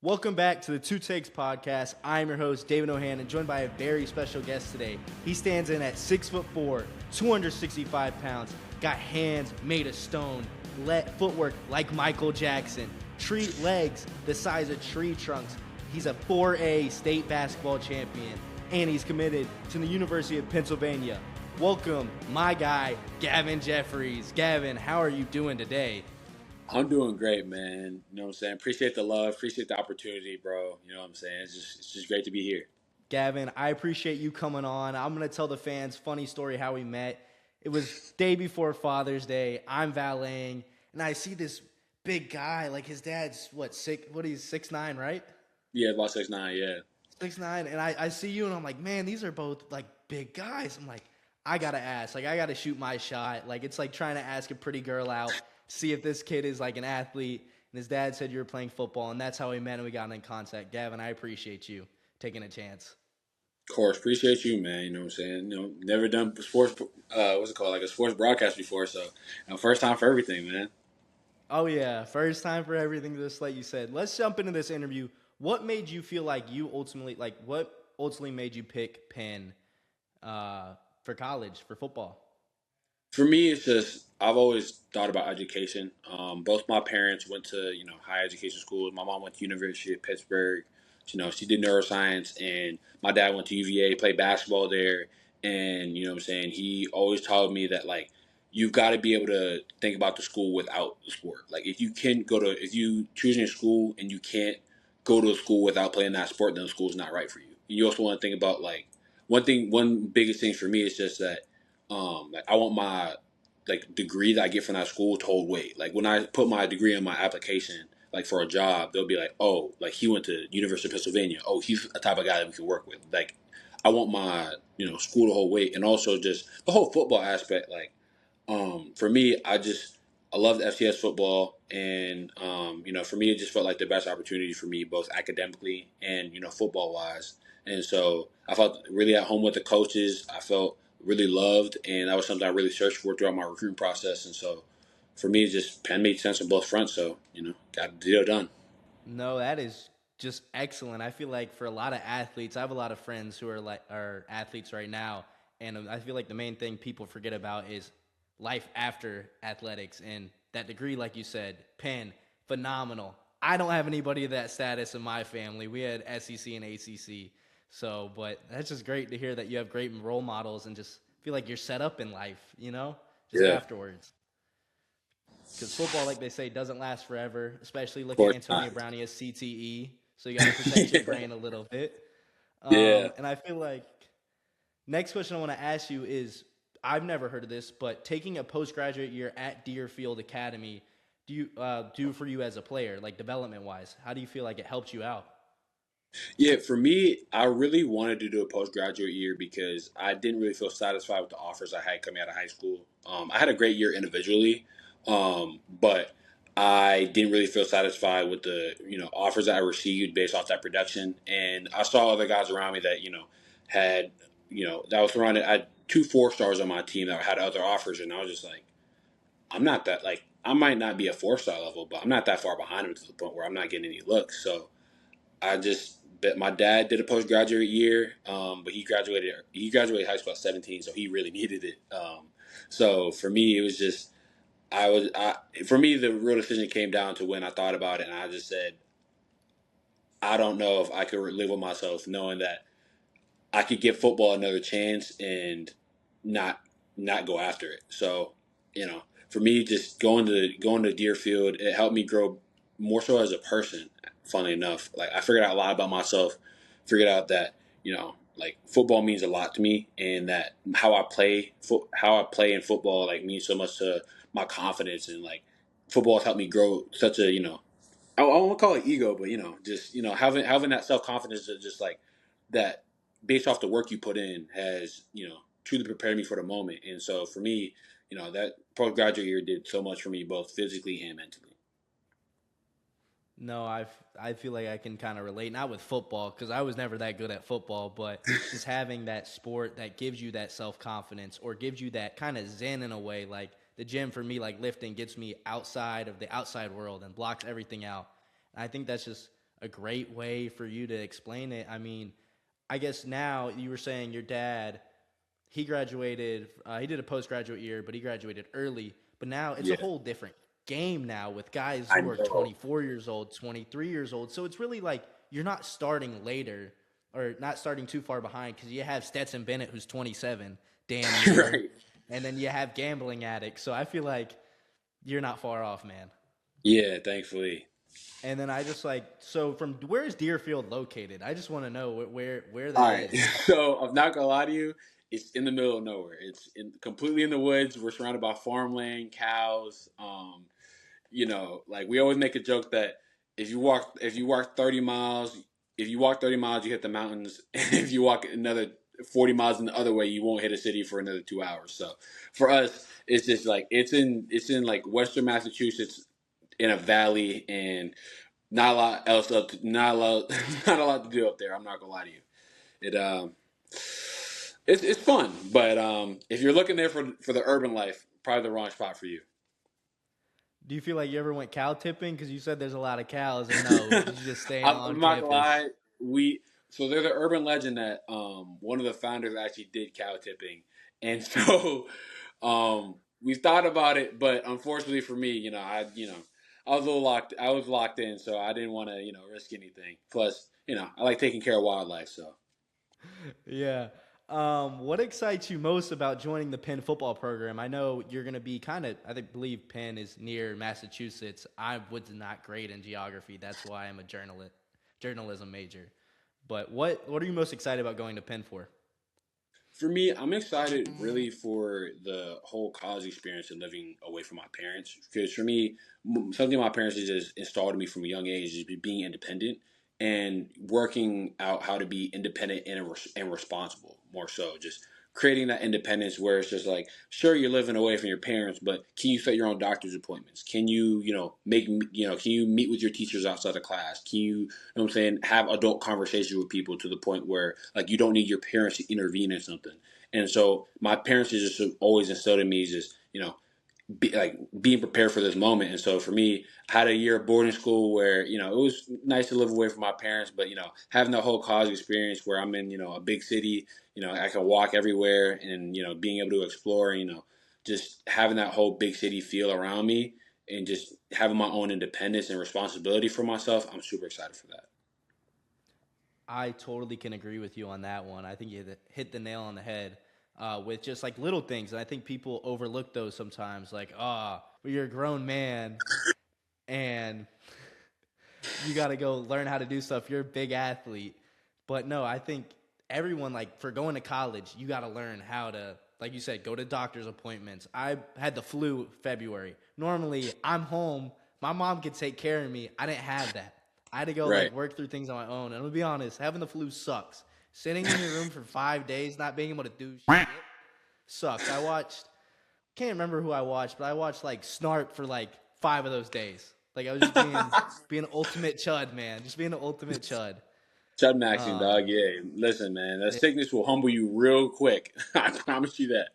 Welcome back to the Two Takes podcast. I'm your host, David O'Hannon, joined by a very special guest today. He stands in at 6'4", 265 pounds, got hands made of stone, footwork like Michael Jackson, tree legs the size of tree trunks. He's a 4A state basketball champion, and he's committed to the University of Pennsylvania. Welcome, my guy, Gavin Jefferies. Gavin, how are you doing today? I'm doing great, man. You know what I'm saying? Appreciate the love, appreciate the opportunity, bro. You know what I'm saying? It's just great to be here. Gavin, I appreciate you coming on. I'm going to tell the fans funny story how we met. It was day before Father's Day. I'm valeting, and I see this big guy. Like his dad's he's 6'9", right? Yeah, about 6'9", yeah. 6'9", and I see you, and I'm like, man, these are both like big guys. I'm like, I gotta ask. Like I gotta shoot my shot. Like it's like trying to ask a pretty girl out, see if this kid is like an athlete. And his dad said you were playing football, and that's how we met and we got in contact. Gavin, I appreciate you taking a chance. Of course, appreciate you, man. You know what I'm saying? Never done sports, what's it called? Like a sports broadcast before, so first time for everything, man. Oh yeah, first time for everything. Just like you said, let's jump into this interview. What made you feel like what ultimately made you pick Penn for college for football? For me, it's just I've always thought about education. Both my parents went to high education schools. My mom went to University of Pittsburgh. She did neuroscience, and my dad went to UVA, played basketball there. And you know what I'm saying, he always taught me that like you've got to be able to think about the school without the sport. Like if you choose your school and you can't go to a school without playing that sport, then the school's not right for you. You also want to think about like one biggest thing for me is just that like I want my like degree that I get from that school to hold weight. Like when I put my degree in my application, like for a job, they'll be like, "Oh, like he went to University of Pennsylvania. Oh, he's a type of guy that we can work with." Like I want my school to hold weight, and also just the whole football aspect. Like for me, I loved FCS football, and for me, it just felt like the best opportunity for me, both academically and football wise. And so I felt really at home with the coaches. I felt really loved, and that was something I really searched for throughout my recruiting process. And so for me, it just Penn made sense on both fronts. So got the deal done. No, that is just excellent. I feel like for a lot of athletes, I have a lot of friends who are athletes right now, and I feel like the main thing people forget about is life after athletics. And that degree, like you said, Penn, phenomenal. I don't have anybody of that status in my family. We had SEC and ACC, but that's just great to hear that you have great role models and just feel like you're set up in life, just Yeah, afterwards. Because football, like they say, doesn't last forever. Especially of look at course Antonio not. Brown; he has CTE, so you got to protect your brain a little bit. Yeah. And I feel like next question I want to ask you is: I've never heard of this, but taking a postgraduate year at Deerfield Academy, do for you as a player, like development wise? How do you feel like it helped you out? Yeah, for me, I really wanted to do a postgraduate year because I didn't really feel satisfied with the offers I had coming out of high school. I had a great year individually, but I didn't really feel satisfied with the offers that I received based off that production. And I saw other guys around me that had that was surrounded. I had two 4 stars on my team that had other offers, and I was just like, I'm not that like I might not be a 4 star level, but I'm not that far behind them to the point where I'm not getting any looks. So I just bet my dad did a postgraduate year, but he graduated high school at 17, so he really needed it. So for me, it was just for me the real decision came down to when I thought about it, and I just said I don't know if I could live with myself knowing that I could give football another chance and not not go after it. So for me, just going to Deerfield, it helped me grow more so as a person. Funnily enough, like I figured out a lot about myself. Figured out that like football means a lot to me, and that how I play in football like means so much to my confidence, and like football has helped me grow such a I won't call it ego, but just having that self confidence to just like that based off the work you put in has truly prepared me for the moment. And so for me, that postgraduate year did so much for me both physically and mentally. No, I feel like I can kind of relate, not with football because I was never that good at football, but just having that sport that gives you that self confidence or gives you that kind of zen in a way. Like the gym for me, like lifting, gets me outside of the outside world and blocks everything out. And I think that's just a great way for you to explain it. I mean, I guess now you were saying your dad, he graduated, he did a postgraduate year, but he graduated early. But now it's a Yeah, whole different game now with guys I who are know. 24 years old, 23 years old. So it's really like you're not starting later or not starting too far behind because you have Stetson Bennett who's 27, damn near, Right. and then you have gambling addicts. So I feel like you're not far off, man. Yeah, thankfully. And then I just like so from where is Deerfield located? I just want to know where All that right. is. So I'm not gonna lie to you. It's in the middle of nowhere. It's completely in the woods. We're surrounded by farmland, cows. Like we always make a joke that if you walk 30 miles, if you walk 30 miles, you hit the mountains. And if you walk another 40 miles in the other way, you won't hit a city for another 2 hours. So for us, it's just like it's in like Western Massachusetts in a valley, and not a lot else not a lot not a lot to do up there. I'm not gonna lie to you. It it's fun, but if you're looking there for the urban life, probably the wrong spot for you. Do you feel like you ever went cow tipping? Because you said there's a lot of cows, or no? Did you just stay I'm on not gonna campus? lie. There's an urban legend that one of the founders actually did cow tipping, and so we thought about it, but unfortunately for me, I was a little locked. I was locked in, so I didn't want to risk anything. Plus, I like taking care of wildlife, so. Yeah. What excites you most about joining the Penn football program? I know you're going to be kind of, believe Penn is near Massachusetts. I was not great in geography. That's why I'm a journalism major. But what are you most excited about going to Penn for? For me, I'm excited really for the whole college experience and living away from my parents. Because for me, something my parents just installed in me from a young age is being independent and working out how to be independent and responsible. More so, just creating that independence where it's just like, sure, you're living away from your parents, but can you set your own doctor's appointments? Can you, can you meet with your teachers outside of class? Can you know what I'm saying, have adult conversations with people to the point where like you don't need your parents to intervene in something. And so my parents just always instilled in me just being prepared for this moment. And so for me, I had a year of boarding school where it was nice to live away from my parents, but having the whole college experience where I'm in a big city, I can walk everywhere, and being able to explore, just having that whole big city feel around me, and just having my own independence and responsibility for myself. I'm super excited for that. I totally can agree with you on that one. I think you hit the nail on the head with just like little things. And I think people overlook those sometimes. Like, well, you're a grown man and you got to go learn how to do stuff. You're a big athlete. But no, I think everyone, like, for going to college, you got to learn how to, like you said, go to doctor's appointments. I had the flu February. Normally, I'm home. My mom could take care of me. I didn't have that. I had to go, Right. like, work through things on my own. And I'm going to be honest, having the flu sucks. Sitting in your room for 5 days, not being able to do shit sucks. Can't remember who I watched, but I watched like Snarp for like 5 of those days. Like I was just being ultimate chud, man. Just being an ultimate chud. Chud maxing, dog. Um, Yeah. Listen, man, that yeah, sickness will humble you real quick. I promise you that.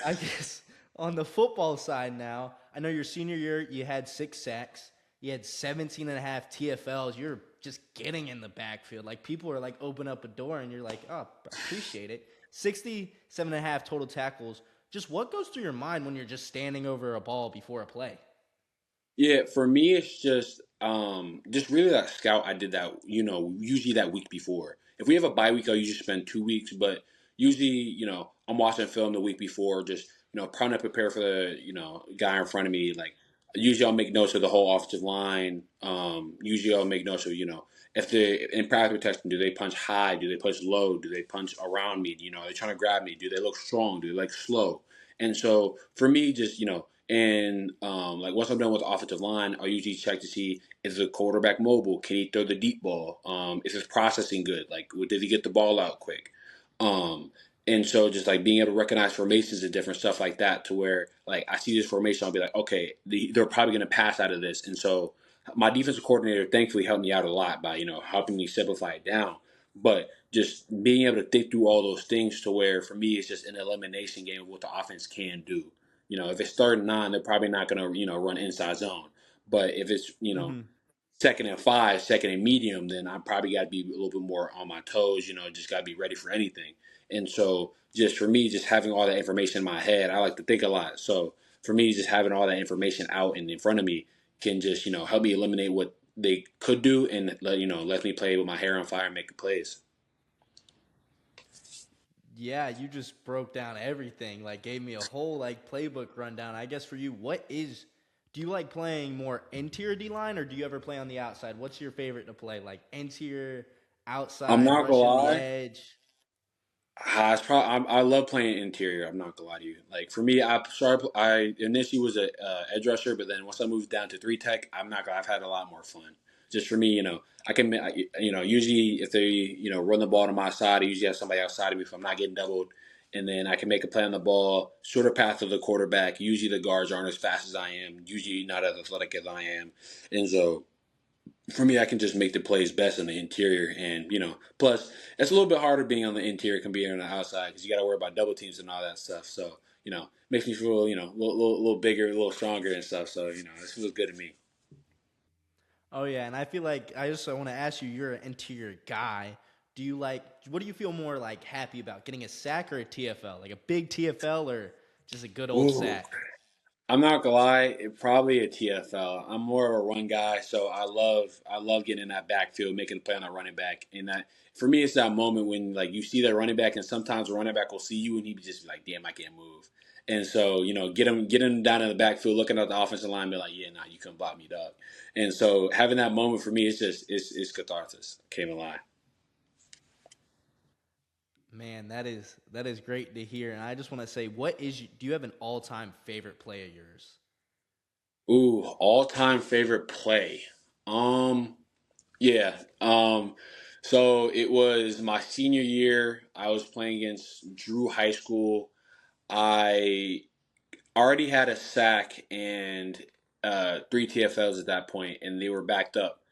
I guess on the football side now, I know your senior year you had 6 sacks. You had 17 and a half TFLs. You're just getting in the backfield. Like people are like open up a door and you're like, oh, appreciate it. 67 and a half total tackles. Just what goes through your mind when you're just standing over a ball before a play? Yeah, for me, it's just really that scout. I did that, usually that week before. If we have a bye week, I'll usually spend 2 weeks, but usually, I'm watching film the week before, just trying to prepare for the guy in front of me. Like usually, I'll make notes of the whole offensive line. Usually, I'll make notes of if they in pass protection, do they punch high? Do they punch low? Do they punch around me? Are they trying to grab me? Do they look strong? Do they look slow? And so for me, just and like once I'm done with the offensive line, I'll usually check to see is the quarterback mobile? Can he throw the deep ball? Is his processing good? Like, did he get the ball out quick? Um, and so just like being able to recognize formations and different stuff like that, to where like I see this formation, I'll be like, okay, they're probably going to pass out of this. And so my defensive coordinator thankfully helped me out a lot by helping me simplify it down. But just being able to think through all those things, to where for me it's just an elimination game of what the offense can do. If it's third and nine, they're probably not going to run inside zone. But if it's Mm-hmm. second and 5, second and medium, then I probably got to be a little bit more on my toes, just got to be ready for anything. And so, just for me, just having all that information in my head, I like to think a lot. So, for me, just having all that information out and in front of me can just, help me eliminate what they could do and let me play with my hair on fire and make plays. Yeah, you just broke down everything. Like, gave me a whole like playbook rundown. I guess for you, do you like playing more interior D line or do you ever play on the outside? What's your favorite to play? Like interior, I'm outside, not gonna rushing the lie. edge? It's probably, I love playing interior. I'm not gonna lie to you. Like for me, I initially was a edge rusher, but then once I moved down to three tech, I'm not gonna. I've had a lot more fun. Just for me, I can, usually if they, run the ball to my side, I usually have somebody outside of me if I'm not getting doubled, and then I can make a play on the ball, shorter path of the quarterback. Usually the guards aren't as fast as I am. Usually not as athletic as I am, and so for me, I can just make the plays best in the interior, and plus it's a little bit harder being on the interior compared on the outside because you got to worry about double teams and all that stuff. So makes me feel a little bigger, a little stronger and stuff. So this feels good to me. Oh yeah, and I feel like I just want to ask you, you're an interior guy. What do you feel more like happy about, getting a sack or a TFL? Like a big TFL or just a good old Ooh. sack? I'm not gonna lie, probably a TFL. I'm more of a run guy, so I love getting in that backfield, making a play on a running back. And that for me, it's that moment when like you see that running back, and sometimes the running back will see you, and he be just like, "Damn, I can't move." And so get him down in the backfield, looking at the offensive line, be like, "Yeah, nah, you couldn't block me, dog." And so having that moment for me, it's catharsis. Can't even lie. Man, that is great to hear. And I just want to say, do you have an all-time favorite play of yours? Ooh, all time favorite play. Um, Yeah. So it was my senior year. I was playing against Drew High School. I already had a sack and three TFLs at that point, and they were backed up.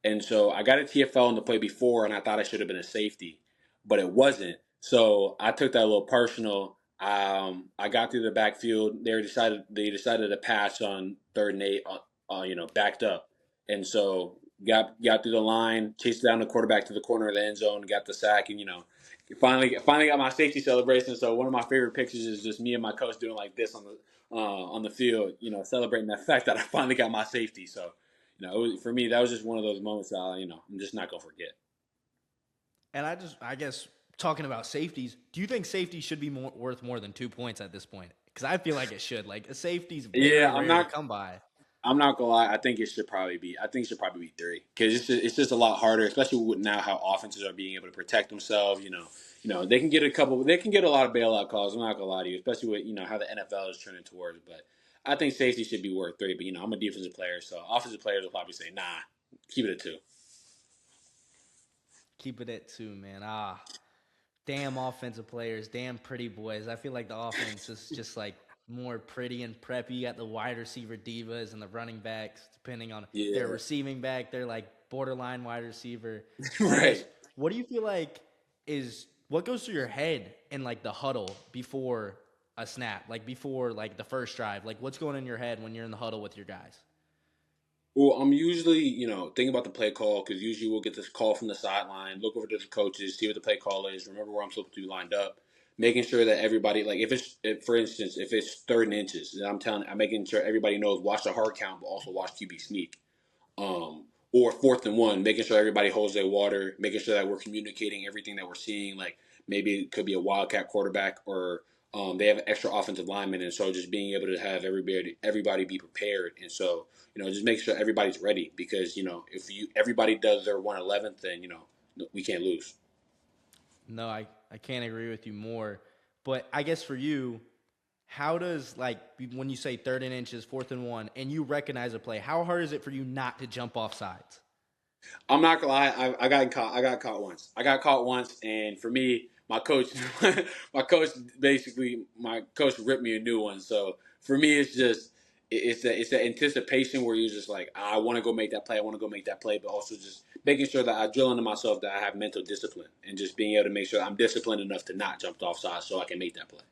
And so I got a TFL in the play before, and I thought I should have been a safety, but it wasn't. So I took that a little personal. I got through the backfield. They decided to pass on 3rd and 8, backed up, and so got through the line, chased down the quarterback to the corner of the end zone, got the sack, and finally got my safety celebration. So one of my favorite pictures is just me and my coach doing like this on the field, celebrating the fact that I finally got my safety. So, for me, that was just one of those moments that I'm just not gonna forget. And I guess talking about safeties, do you think safety should be worth more than 2 points at this point? Because I feel like it should. Like a safety's very Yeah, I'm rare to not. come by. I'm not gonna lie. I think it should probably be. I think it should probably be three because it's just a lot harder, especially with now how offenses are being able to protect themselves. They can get a couple. They can get a lot of bailout calls. I'm not gonna lie to you, especially with how the NFL is trending towards. But I think safety should be worth three. But I'm a defensive player, so offensive players will probably say, nah, keep it at two. Keep it at 2, man. Damn offensive players, damn pretty boys. I feel like the offense is just like more pretty and preppy. You got the wide receiver divas and the running backs, depending on their Yeah, receiving back. They're like borderline wide receiver. And I guess, right. what do you feel like what goes through your head in like the huddle before a snap, like before like the first drive? Like what's going in your head when you're in the huddle with your guys? Well, I'm usually, thinking about the play call because usually we'll get this call from the sideline, look over to the coaches, see what the play call is, remember where I'm supposed to be lined up, making sure that everybody, like for instance, if it's 3rd and inches, then I'm making sure everybody knows watch the hard count, but also watch QB sneak. Or 4th and 1, making sure everybody holds their water, making sure that we're communicating everything that we're seeing. Like maybe it could be a wildcat quarterback, or they have an extra offensive lineman, and so just being able to have everybody be prepared, and so just make sure everybody's ready because if everybody does their 1/11th, then we can't lose. No, I can't agree with you more. But I guess for you, how does like when you say 3rd and inches, 4th and 1, and you recognize a play, how hard is it for you not to jump off sides? I'm not gonna lie. I got caught. I got caught once. I got caught once, and for me, my coach, my coach ripped me a new one. So for me, it's just it's the anticipation where you're just like, I want to go make that play. I want to go make that play, but also just making sure that I drill into myself that I have mental discipline and just being able to make sure I'm disciplined enough to not jump off sides so I can make that play.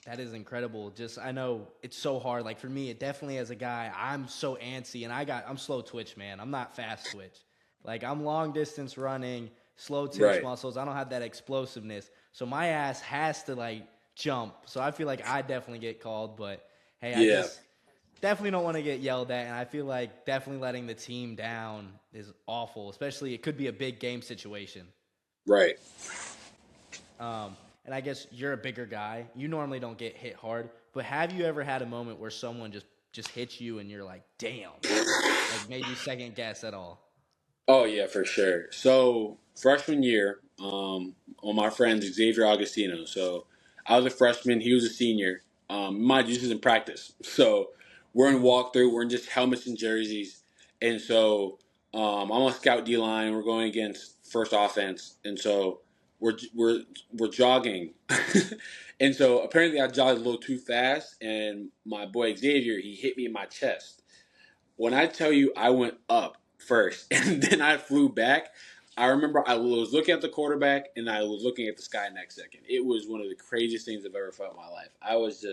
That is incredible. Just I know it's so hard. Like for me, it definitely as a guy, I'm so antsy and I'm slow twitch, man. I'm not fast twitch. Like I'm long distance running, slow twitch Right. muscles. I don't have that explosiveness. So my ass has to like jump. So I feel like I definitely get called, but hey, I Yeah. just definitely don't want to get yelled at and I feel like definitely letting the team down is awful, especially it could be a big game situation. Right. Um, and I guess you're a bigger guy. You normally don't get hit hard, but have you ever had a moment where someone just hits you and you're like, "Damn," like made you second guess at all? Oh yeah, for sure. So freshman year, on my friend Xavier Augustino. So I was a freshman, he was a senior. Mind you, this is in practice. So we're in walkthrough, we're in just helmets and jerseys, and so I'm on scout D line. We're going against first offense, and so we're jogging, and so apparently I jogged a little too fast, and my boy Xavier he hit me in my chest. When I tell you I went up first and then I flew back, I remember I was looking at the quarterback and I was looking at the sky next second. It was one of the craziest things I've ever felt in my life. I was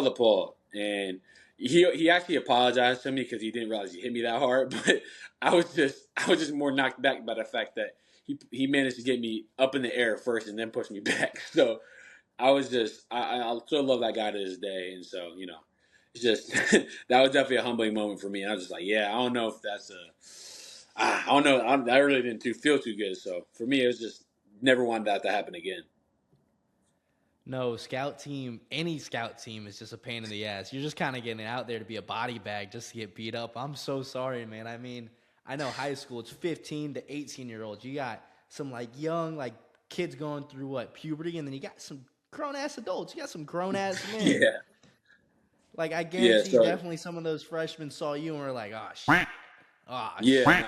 appalled. And he actually apologized to me because he didn't realize he hit me that hard. But I was just more knocked back by the fact that he managed to get me up in the air first and then push me back. So I was just I still love that guy to this day, and so it's just that was definitely a humbling moment for me. And I was just like, yeah, I don't know if that's I don't know, I really didn't feel too good. So for me, it was just never wanted that to happen again. No, scout team, any scout team is just a pain in the ass. You're just kind of getting out there to be a body bag just to get beat up. I'm so sorry, man. I mean, I know high school, it's 15 to 18-year-olds. You got some like young, like kids going through what, puberty, and then you got some grown ass adults. You got some grown ass men. Yeah, Like I yeah. guarantee, So definitely some of those freshmen saw you and were like, "Oh, oh yeah, shit."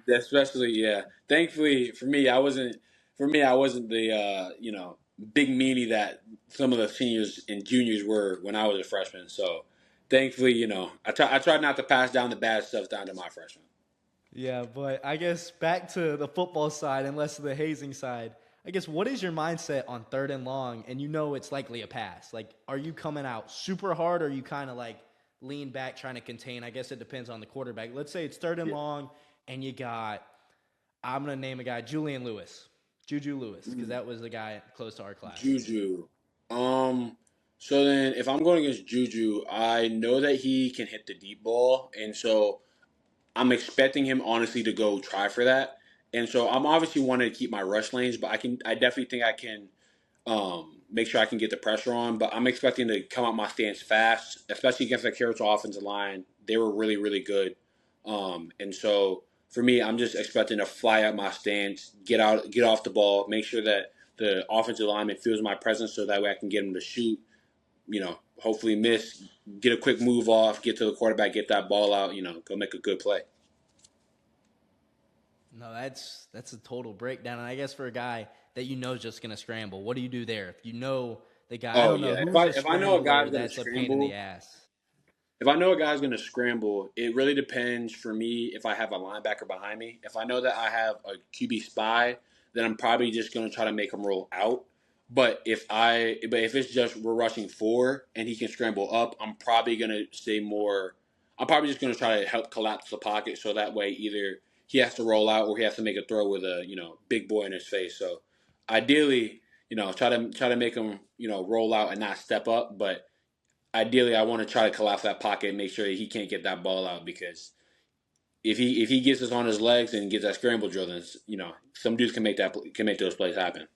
nah, especially yeah. Thankfully for me, I wasn't. For me, I wasn't the big meanie that some of the seniors and juniors were when I was a freshman. So thankfully, I tried not to pass down the bad stuff down to my freshmen. Yeah, but I guess back to the football side and less of the hazing side. I guess what is your mindset on third and long, and you know it's likely a pass? Like, are you coming out super hard, or are you kind of like lean back trying to contain? I guess it depends on the quarterback. Let's say it's third and Yeah. long, and you got I'm gonna name a guy, Julian Lewis, Juju Lewis, because that was the guy close to our class. Juju. Um. So then, if I'm going against Juju, I know that he can hit the deep ball, and so I'm expecting him honestly to go try for that. And so I'm obviously wanting to keep my rush lanes, but I definitely think I can make sure I can get the pressure on. But I'm expecting to come out my stance fast, especially against the Carroll's offensive line. They were really, really good. And so for me, I'm just expecting to fly out my stance, get off the ball, make sure that the offensive lineman feels my presence, so that way I can get him to shoot. Hopefully miss, get a quick move off, get to the quarterback, get that ball out. Go make a good play. No, that's a total breakdown. And I guess for a guy that you know is just gonna scramble, what do you do there? If you know the guy, I Oh don't know yeah. who's a If I know a scrambler guy's gonna that's a pain in the scramble, ass. if I know a guy's going to scramble, it really depends for me if I have a linebacker behind me. If I know that I have a QB spy, then I'm probably just going to try to make him roll out. But if it's just we're rushing four and he can scramble up, I'm probably going to stay more. I'm probably just going to try to help collapse the pocket so that way either he has to roll out or he has to make a throw with a big boy in his face. So ideally, try to make him roll out and not step up, but ideally I want to try to collapse that pocket and make sure that he can't get that ball out because if he gets us on his legs and gets that scramble drill, then some dudes can make those plays happen.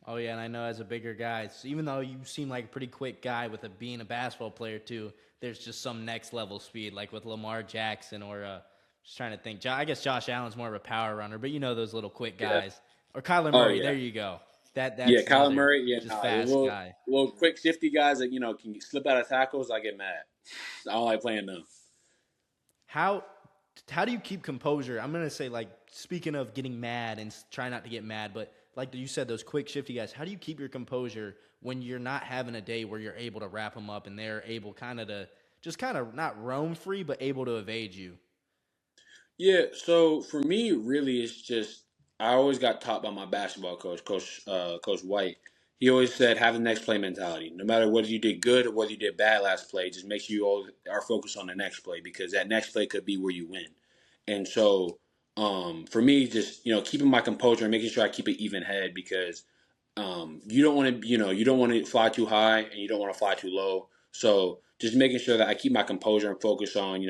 Oh yeah, and I know as a bigger guy, so even though you seem like a pretty quick guy with being a basketball player too, there's just some next level speed, like with Lamar Jackson or just trying to think. I guess Josh Allen's more of a power runner, but you know those little quick Yeah. guys or Kyler Oh Murray. yeah. There you go. Yeah. That's Kyler another Murray. Yeah. just Nah, the fast guy. little quick shifty guys that can slip out of tackles. I get mad. I don't like playing them. How how do you keep composure? I'm gonna say like speaking of getting mad and try not to get mad, but like you said, those quick shifty guys. How do you keep your composure when you're not having a day where you're able to wrap them up and they're able kind of to just kind of not roam free, but able to evade you? Yeah, so for me, really, it's just I always got taught by my basketball coach, Coach White. he always said have the next play mentality. No matter whether you did good or whether you did bad last play, just make sure you all are focused on the next play because that next play could be where you win. And so for me, just keeping my composure and making sure I keep an even head because you don't want to you don't want to fly too high and you don't want to fly too low. So just making sure that I keep my composure and focus on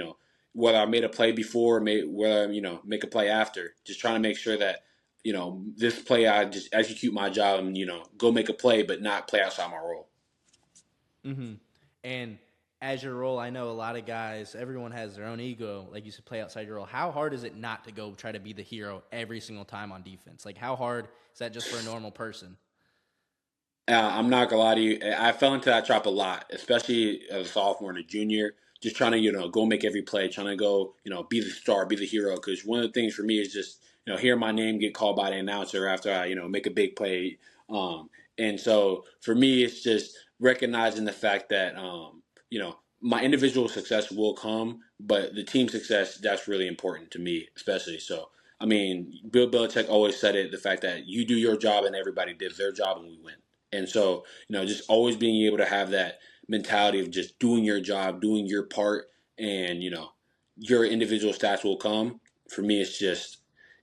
whether I made a play before, whether I make a play after. Just trying to make sure that this play I just execute my job and go make a play, but not play outside my role. Mm-hmm. And as your role, I know a lot of guys, everyone has their own ego. Like you said, play outside your role. How hard is it not to go try to be the hero every single time on defense? Like, how hard is that just for a normal person? I'm not gonna lie to you. I fell into that trap a lot, especially as a sophomore and a junior. Just trying to go make every play, trying to go be the star, be the hero. Because one of the things for me is just hearing my name get called by the announcer after I make a big play. And so for me, it's just recognizing the fact that my individual success will come, but the team success that's really important to me, especially. So I mean, Bill Belichick always said it: the fact that you do your job and everybody does their job, and we win. And so, just always being able to have that mentality of just doing your job, doing your part, and your individual stats will come. For me, it's just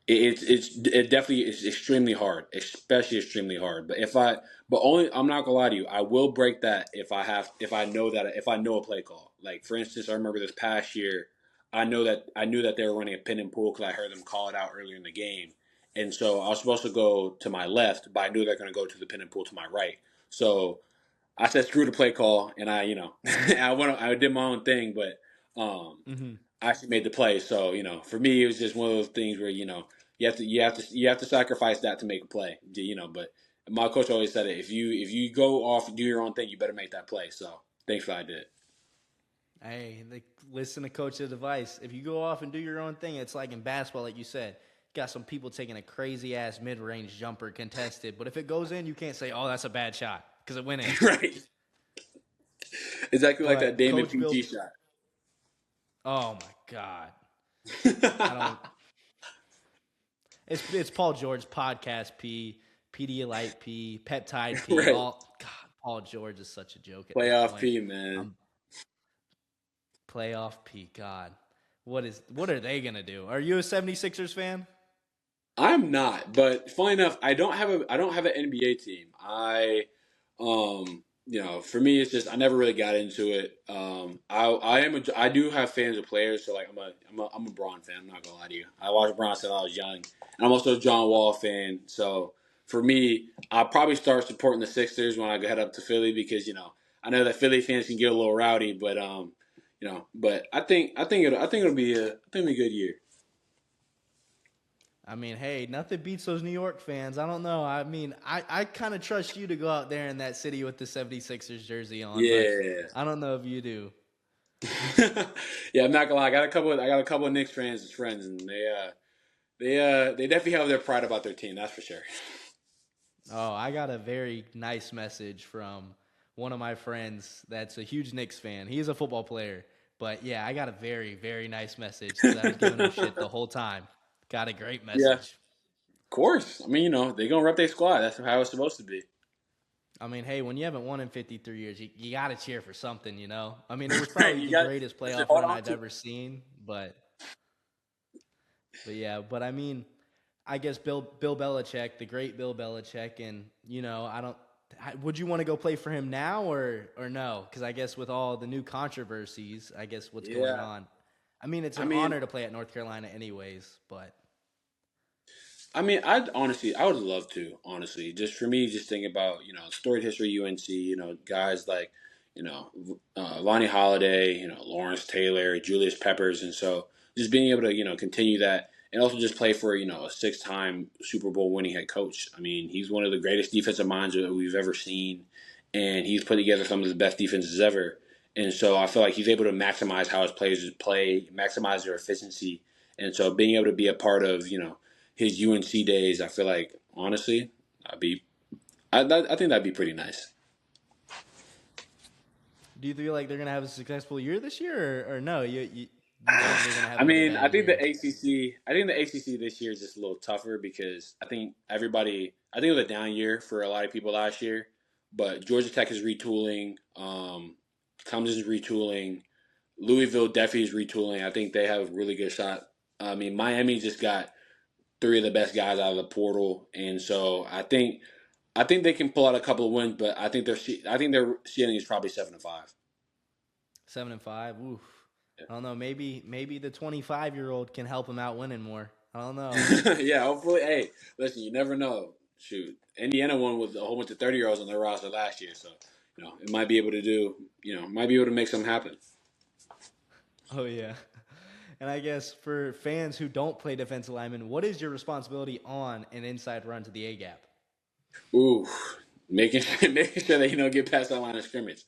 it definitely is extremely hard, especially extremely hard. But only I'm not gonna lie to you, I will break that if I know a play call. Like for instance, I remember this past year, I knew that they were running a pin and pull because I heard them call it out earlier in the game. And so I was supposed to go to my left, but I knew they're going to go to the pin and pull to my right. So I said, screw the play call. And I did my own thing, but Mm-hmm. I actually made the play. So, for me, it was just one of those things where, you have to sacrifice that to make a play, but my coach always said it. If you go off and do your own thing, you better make that play. So thankfully I did. Hey, listen to coach's advice. If you go off and do your own thing, it's like in basketball, like you said. Got some people taking a crazy ass mid range jumper contested, but if it goes in, you can't say, "Oh, that's a bad shot," because it went in. Right. Exactly like that But Damon Coach Bill, PG shot. oh my God, I don't. It's Paul George podcast P, Pedialyte P, Peptide P. Right. All God, Paul George is such a joke at this Playoff point. P, man. Playoff P. God, what are they gonna do? Are you a 76ers fan? I'm not, but funny enough, I don't have an NBA team. For me, it's just I never really got into it. I do have fans of players, so like I'm a Braun fan. I'm not gonna lie to you. I watched Braun since I was young, and I'm also a John Wall fan. So for me, I'll probably start supporting the Sixers when I head up to Philly because I know that Philly fans can get a little rowdy, but but I think it'll be a good year. I mean, hey, nothing beats those New York fans. I don't know. I mean, I kind of trust you to go out there in that city with the 76ers jersey on, but Yeah. I don't know if you do. Yeah, I'm not gonna lie. I got a couple of Knicks fans as friends, and they definitely have their pride about their team. That's for sure. Oh, I got a very nice message from one of my friends that's a huge Knicks fan. He's a football player, but yeah, I got a very, very nice message because I was giving him shit the whole time. Got a great Yeah, of message. course. I mean, they gonna rep their squad. That's how it's supposed to be. I mean, hey, when you haven't won in 53 years, you got to cheer for something, you know? I mean, it was Right? probably You the got greatest to playoff hold run on I've to it. ever seen, but yeah, but I mean, I guess Bill Belichick, the great Bill Belichick, and I don't. Would you want to go play for him now or no? Because I guess with all the new controversies, I guess what's going Yeah. on. I mean, it's I an mean, honor to play at North Carolina, anyways. But I would love to, honestly. Just for me, just thinking about, storied history UNC, guys like, Lonnie Holiday, Lawrence Taylor, Julius Peppers. And so just being able to, continue that and also just play for, a 6-time Super Bowl winning head coach. I mean, he's one of the greatest defensive minds that we've ever seen. And he's put together some of the best defenses ever. And so I feel like he's able to maximize how his players play, maximize their efficiency. And so being able to be a part of, his UNC days, I feel like honestly, I think that'd be pretty nice. do you feel like they're gonna have a successful year this year, or no? You think they're gonna have I another mean, bad year? I think the ACC this year is just a little tougher because I think it was a down year for a lot of people last year. but Georgia Tech is retooling. Clemson's retooling. Louisville definitely is retooling. I think they have a really good shot. I mean, Miami just got three of the best guys out of the portal, and so I think they can pull out a couple of wins, but I think their ceiling is probably 7-5. 7-5. Oof. I don't know. Maybe the 25-year-old can help him out winning more. I don't know. Yeah, hopefully. Hey, listen, you never know. Shoot, Indiana won with a whole bunch of 30-year-olds on their roster last year, so it might be able to do. Might be able to make something happen. Oh yeah. And I guess for fans who don't play defensive lineman, what is your responsibility on an inside run to the A gap? Ooh, making making sure that get past that line of scrimmage.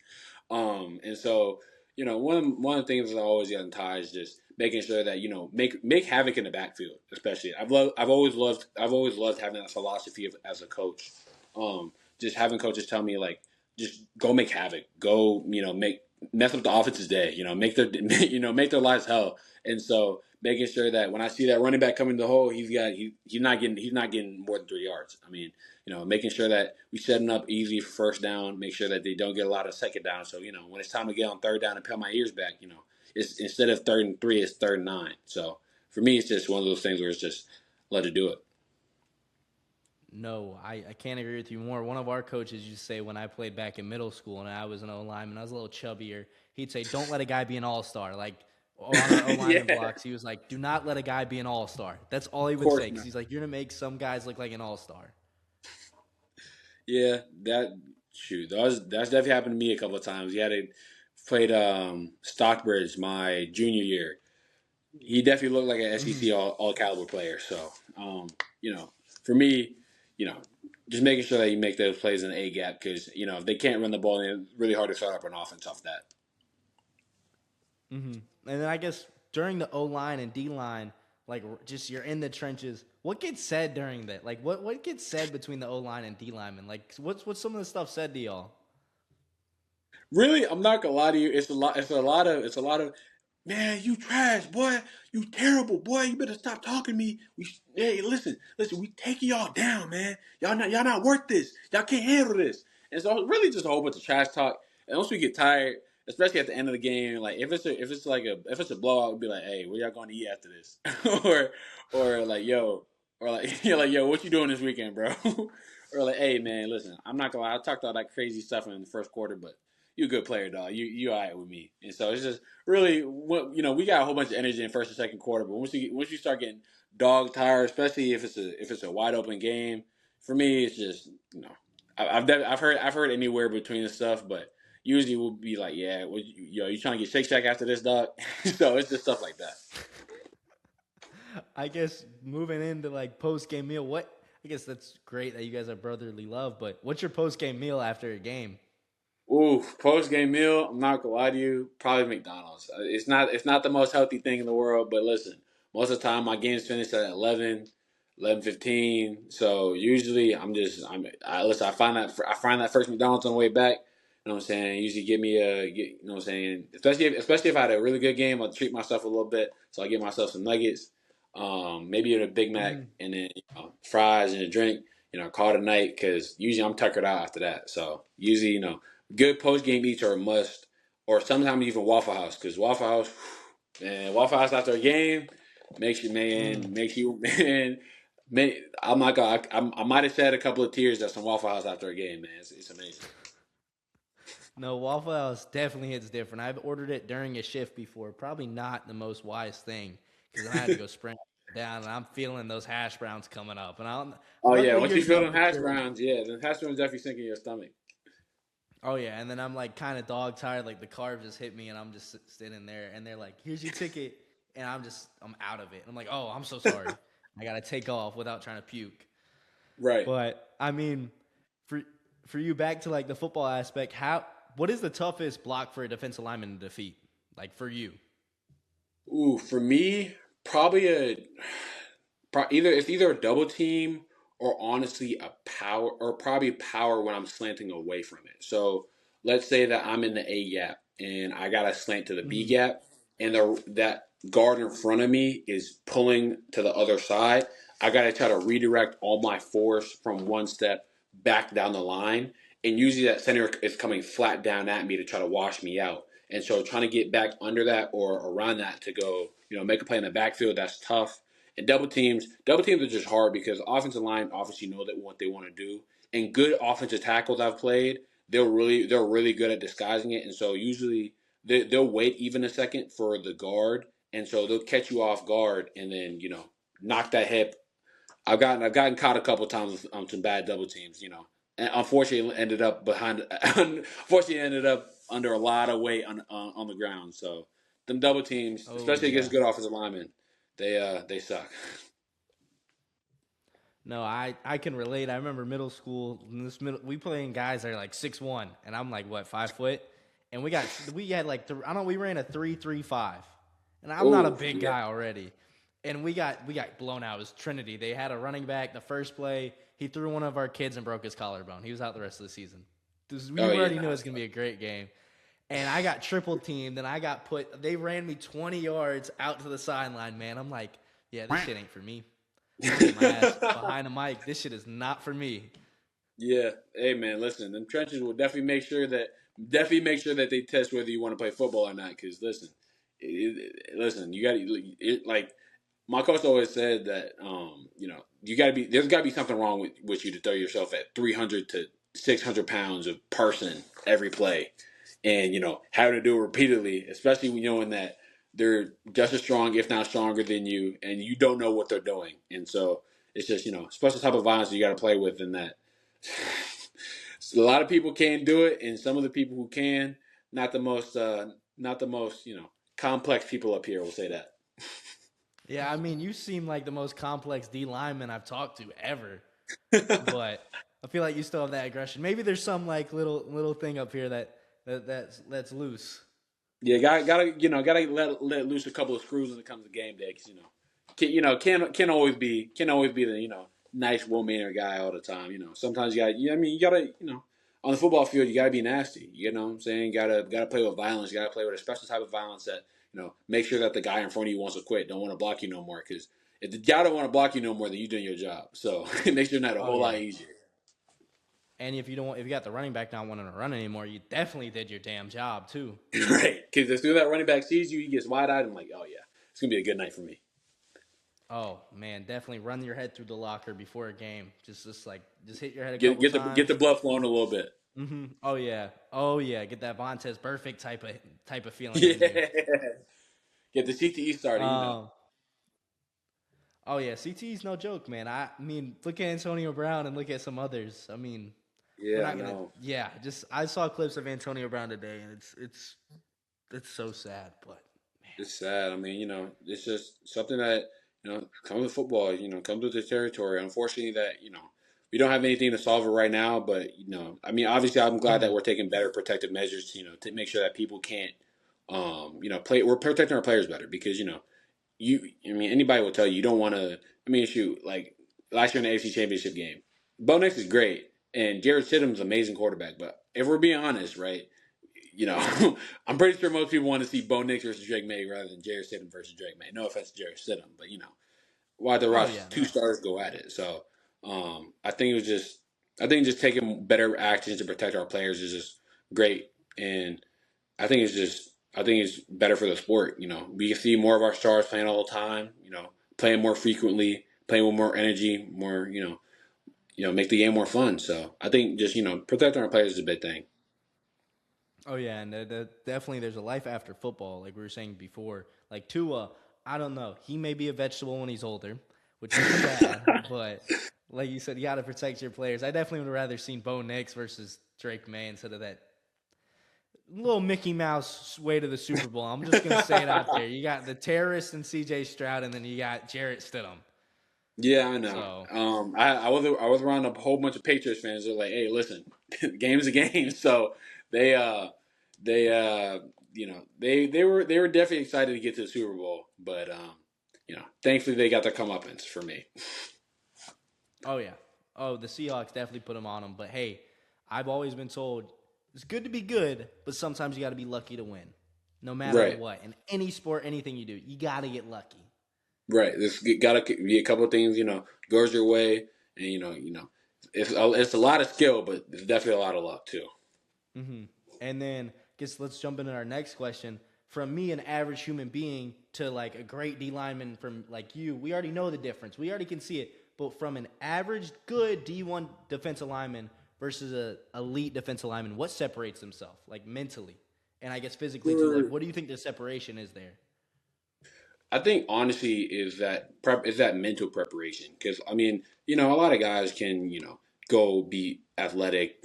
And so one of the things that I always get in tie is just making sure that make havoc in the backfield. Especially, I've always loved having that philosophy as a coach. Just having coaches tell me like, just go make havoc, go make mess up the offense's day. Make their make their lives hell. And so making sure that when I see that running back coming to the hole, he's not getting more than 3 yards. I mean, making sure that we setting up easy for first down, make sure that they don't get a lot of second down. So, when it's time to get on third down and peel my ears back, it's instead of 3rd and 3, it's 3rd and 9. So for me, it's just one of those things where it's just let it do it. No, I can't agree with you more. One of our coaches used to say when I played back in middle school and I was an O-lineman, I was a little chubbier, he'd say, don't let a guy be an all-star. Like, on our O-lineman Yeah, blocks, he was like, do not let a guy be an all-star. That's all he of would course say because not. he's like, you're going to make some guys look like an all-star. Yeah, that's definitely happened to me a couple of times. Played Stockbridge my junior year. He definitely looked like an Mm-hmm. SEC all caliber player. So, you know, for me, you know, just making sure that you make those plays in the A gap because if they can't run the ball, then it's really hard to start up an offense off that. Mm-hmm. And then I guess during the O-line and D-line, like just you're in the trenches. What gets said during that? Like what gets said between the O-line and D-linemen? Like what's some of the stuff said to y'all? Really, I'm not gonna lie to you. It's a lot of man, you trash, boy. You terrible, boy. You better stop talking to me. Hey, listen. We taking y'all down, man. Y'all not worth this. Y'all can't handle this. And so it's really just a whole bunch of trash talk. And once we get tired, especially at the end of the game, like if it's a blowout, we'd be like, hey, where y'all going to eat after this? or or like yo, or like you're like yo, what you doing this weekend, bro? Or like, hey man, listen, I'm not gonna lie, I talked all that crazy stuff in the first quarter, but you a good player, dog. You all right with me. And so it's just really, we got a whole bunch of energy in first and second quarter, but once you start getting dog tired, especially if it's a wide open game, for me it's just I've heard anywhere between the stuff, but usually we'll be like, yeah, you trying to get Shake Shack after this, dog? So it's just stuff like that. I guess moving into like post game meal, what I guess that's great that you guys have brotherly love, but what's your post game meal after a game? Ooh, post game meal. I'm not gonna lie to you. Probably McDonald's. It's not the most healthy thing in the world, but listen, most of the time my games finish at 11:15. So usually listen. I find that first McDonald's on the way back. You know what I'm saying? Usually give me you know what I'm saying? Especially if I had a really good game, I'll treat myself a little bit. So I get myself some nuggets, maybe a Big Mac, Mm. and then fries and a drink. Call it a night because usually I'm tuckered out after that. So usually, good post game eats are a must, or sometimes even Waffle House because Waffle House, man, Waffle House after a game Mm. makes you man. I'm not gonna. I might have shed a couple of tears at some Waffle House after a game, man. It's amazing. No, Waffle House definitely hits different. I've ordered it during a shift before. Probably not the most wise thing because then I had to go sprint down, and I'm feeling those hash browns coming up. And Oh yeah, luckily once you yours feel don't them get hash chilly. browns, yeah, the hash browns definitely sink in your stomach. Oh yeah, and then I'm like kind of dog tired. Like the carbs just hit me, and I'm just sitting there, and they're like, "Here's your ticket," and I'm out of it. And I'm like, "Oh, I'm so sorry. I gotta take off without trying to puke." Right. But I mean, for for you back to like the football aspect, what is the toughest block for a defensive lineman to defeat? Like for you. Ooh, for me, probably either a double team or honestly a power or probably power when I'm slanting away from it. So let's say that I'm in the A gap and I got to slant to the B Mm-hmm. gap, and that guard in front of me is pulling to the other side. I got to try to redirect all my force from one step back down the line, and usually that center is coming flat down at me to try to wash me out. And so trying to get back under that or around that to go, make a play in the backfield, that's tough. And double teams are just hard because offensive line obviously know that what they want to do. And good offensive tackles I've played, they're really good at disguising it. And so usually they'll wait even a second for the guard, and so they'll catch you off guard and then knock that hip. I've gotten caught a couple times on some bad double teams, and unfortunately ended up under a lot of weight on the ground. So them double teams, Oh especially yeah. against good offensive linemen, they suck. No, I can relate. I remember middle school. We playing guys that are like 6'1", and I'm like what 5 foot, and we had like we ran a 3-3-5, and I'm not a Oh big yeah, guy already, and we got blown out. It was Trinity. They had a running back. The first play, he threw one of our kids and broke his collarbone. He was out the rest of the season. We oh yeah, already knew it nah. was gonna be a great game, and I got triple teamed. And I got put. They ran me 20 yards out to the sideline. Man, I'm like, yeah, this shit ain't for me. I'm getting my ass behind the mic. This shit is not for me. Yeah. Hey man, listen, them trenches will definitely make sure that they test whether you want to play football or not. Because listen, you got it. Like my coach always said that there's got to be something wrong with you to throw yourself at 300 to 600 pounds of person every play, and having to do it repeatedly, especially when knowing that they're just as strong, if not stronger than you, and you don't know what they're doing, and so it's just special type of violence you got to play with, in that a lot of people can't do it, and some of the people who can, not the most, complex people up here will say that. Yeah, I mean, you seem like the most complex D lineman I've talked to ever, but I feel like you still have that aggression. Maybe there's some like little thing up here that's loose. Yeah, gotta let loose a couple of screws when it comes to game day, because can't always be the nice well mannered guy all the time. Sometimes you gotta on the football field you gotta be nasty. You know what I'm saying? Gotta play with violence. You gotta play with a special type of violence that make sure that the guy in front of you wants to quit, don't want to block you no more. Because if the guy don't want to block you no more, then you doing your job. So it makes your night a Oh whole lot yeah. easier. And if you got the running back not wanting to run anymore, you definitely did your damn job too. Right? Because as soon as that running back sees you, he gets wide eyed and like, oh yeah, it's gonna be a good night for me. Oh man, definitely run your head through the locker before a game. Just hit your head a Get couple get the get times. the blood flowing a little bit. Oh yeah. Oh yeah. Get that Vontez perfect type of feeling in you. Yeah. Get the CTE started. Um. Oh yeah. CTE's no joke, man. I mean, look at Antonio Brown and look at some others. I mean, we're Yeah, I not gonna. know. Yeah. Just I saw clips of Antonio Brown today, and it's so sad. But It's sad. I mean, it's just something that, comes with football, comes with the territory. Unfortunately, that, we don't have anything to solve it right now, but, I mean, obviously, I'm glad that man. we're taking better protective measures, to make sure that people can't, play. We're protecting our players better because, I mean, anybody will tell you, you don't want to, I mean, shoot, like last year in the AFC Championship game, Bo Nix is great, and Jared Stidham's an amazing quarterback, but if we're being honest, right, I'm pretty sure most people want to see Bo Nix versus Drake May rather than Jared Stidham versus Drake May. No offense to Jared Stidham, but why the Oh Ross yeah. two No. stars go at it. So I think just taking better actions to protect our players is just great, and I think it's better for the sport. We see more of our stars playing all the time. Playing more frequently, playing with more energy, more make the game more fun. So I think just protecting our players is a big thing. Oh yeah, and definitely there's a life after football, like we were saying before. Like Tua, I don't know. He may be a vegetable when he's older, which is sad. But like you said, you got to protect your players. I definitely would have rather seen Bo Nix versus Drake May instead of that little Mickey Mouse way to the Super Bowl. I'm just gonna say it out there. You got the terrorist and C.J. Stroud, and then you got Jarrett Stidham. Yeah, I know. So I was around a whole bunch of Patriots fans. They're like, "Hey, listen, the game's a game." So they they they were definitely excited to get to the Super Bowl, but thankfully they got their comeuppance for me. oh yeah. Oh, the Seahawks definitely put them on them. But hey, I've always been told it's good to be good, but sometimes you got to be lucky to win. No matter Right, what. In any sport, anything you do, you got to get lucky. right. There's got to be a couple of things goes your way, and it's a lot of skill, but it's definitely a lot of luck too. Mm-hmm. And then, guess let's jump into our next question. From me, an average human being, to like a great D lineman from like you, we already know the difference. We already can see it. But from an average, good D1 defensive lineman versus a elite defensive lineman, what separates himself, like mentally, and I guess physically too? Like, For what do you think the separation is there? I think honestly is that mental preparation because I mean a lot of guys can go be athletic,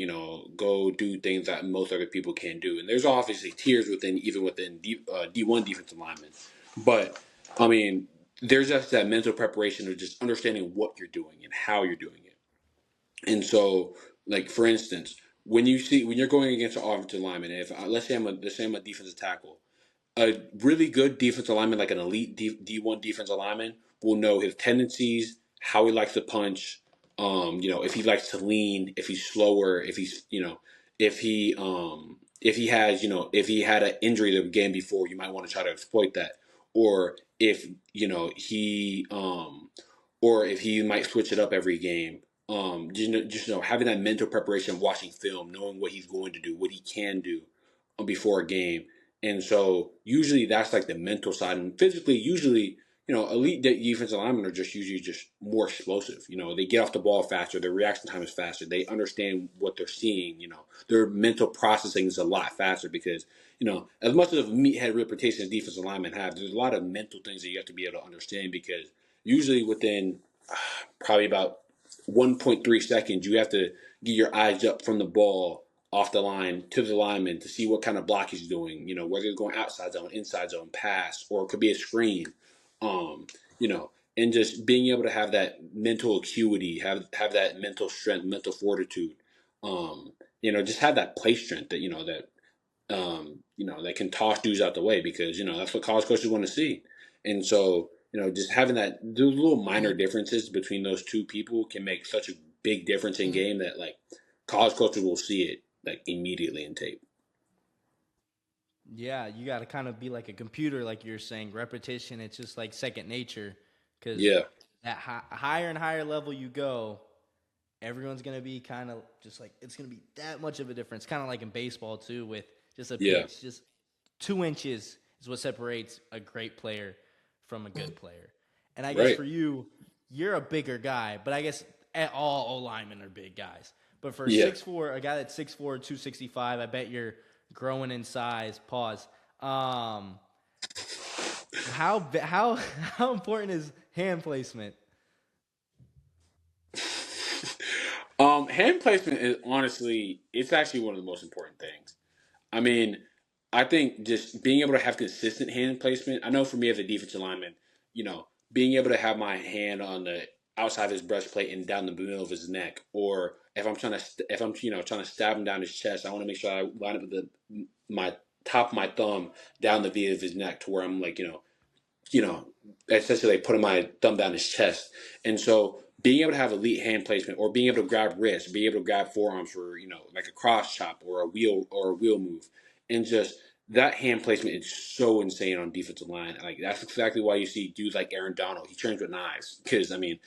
go do things that most other people can't do, and there's obviously tiers within D1 defensive linemen, but I mean there's just that mental preparation of just understanding what you're doing and how you're doing it, and so like for instance when you're going against an offensive lineman, if let's say I'm a defensive tackle, a really good defensive lineman, like an elite D1 defensive lineman, will know his tendencies, how he likes to punch, if he likes to lean, if he's slower, if he's, if he has, if he had an injury the game before, you might want to try to exploit that. Or if, or if he might switch it up every game. Having that mental preparation, watching film, knowing what he's going to do, what he can do before a game, and so usually that's like the mental side. And physically, usually, elite defensive linemen are just usually just more explosive. They get off the ball faster. Their reaction time is faster. They understand what they're seeing. Their mental processing is a lot faster because, as much of a meathead reputation as defensive linemen have, there's a lot of mental things that you have to be able to understand because usually within probably about 1.3 seconds, you have to get your eyes up from the ball off the line to the lineman to see what kind of block he's doing, whether he's going outside zone, inside zone, pass, or it could be a screen. Um, and just being able to have that mental acuity, have that mental strength, mental fortitude, just have that play strength that, that can toss dudes out the way because, that's what college coaches want to see. And so, just having those little minor differences between those two people can make such a big difference in game that like college coaches will see it like immediately in tape. Yeah, you got to kind of be like a computer, like you're saying. Repetition, it's just like second nature, because Yeah. that higher and higher level you go, everyone's gonna be kind of just like it's gonna be that much of a difference. Kind of like in baseball too, with just a Yeah. pitch, just 2 inches is what separates a great player from a good player. And I guess Right. for you, you're a bigger guy, but I guess all O linemen are big guys. But for Yeah. 6'4", a guy that's 6'4", 265, I bet you're growing in size. Pause. Um, how how important is hand placement? Hand placement is honestly, it's actually one of the most important things. I mean, I think just being able to have consistent hand placement. I know for me as a defensive lineman, you know, being able to have my hand on the outside of his breastplate and down the middle of his neck, or if I'm trying to, if I'm trying to stab him down his chest, I want to make sure I line up with my top of my thumb down the V of his neck to where I'm like, you know, essentially like putting my thumb down his chest. And so being able to have elite hand placement or being able to grab wrists, being able to grab forearms for, like a cross chop or a wheel move. And just that hand placement is so insane on defensive line. Like that's exactly why you see dudes like Aaron Donald. He trains with knives. Because I mean,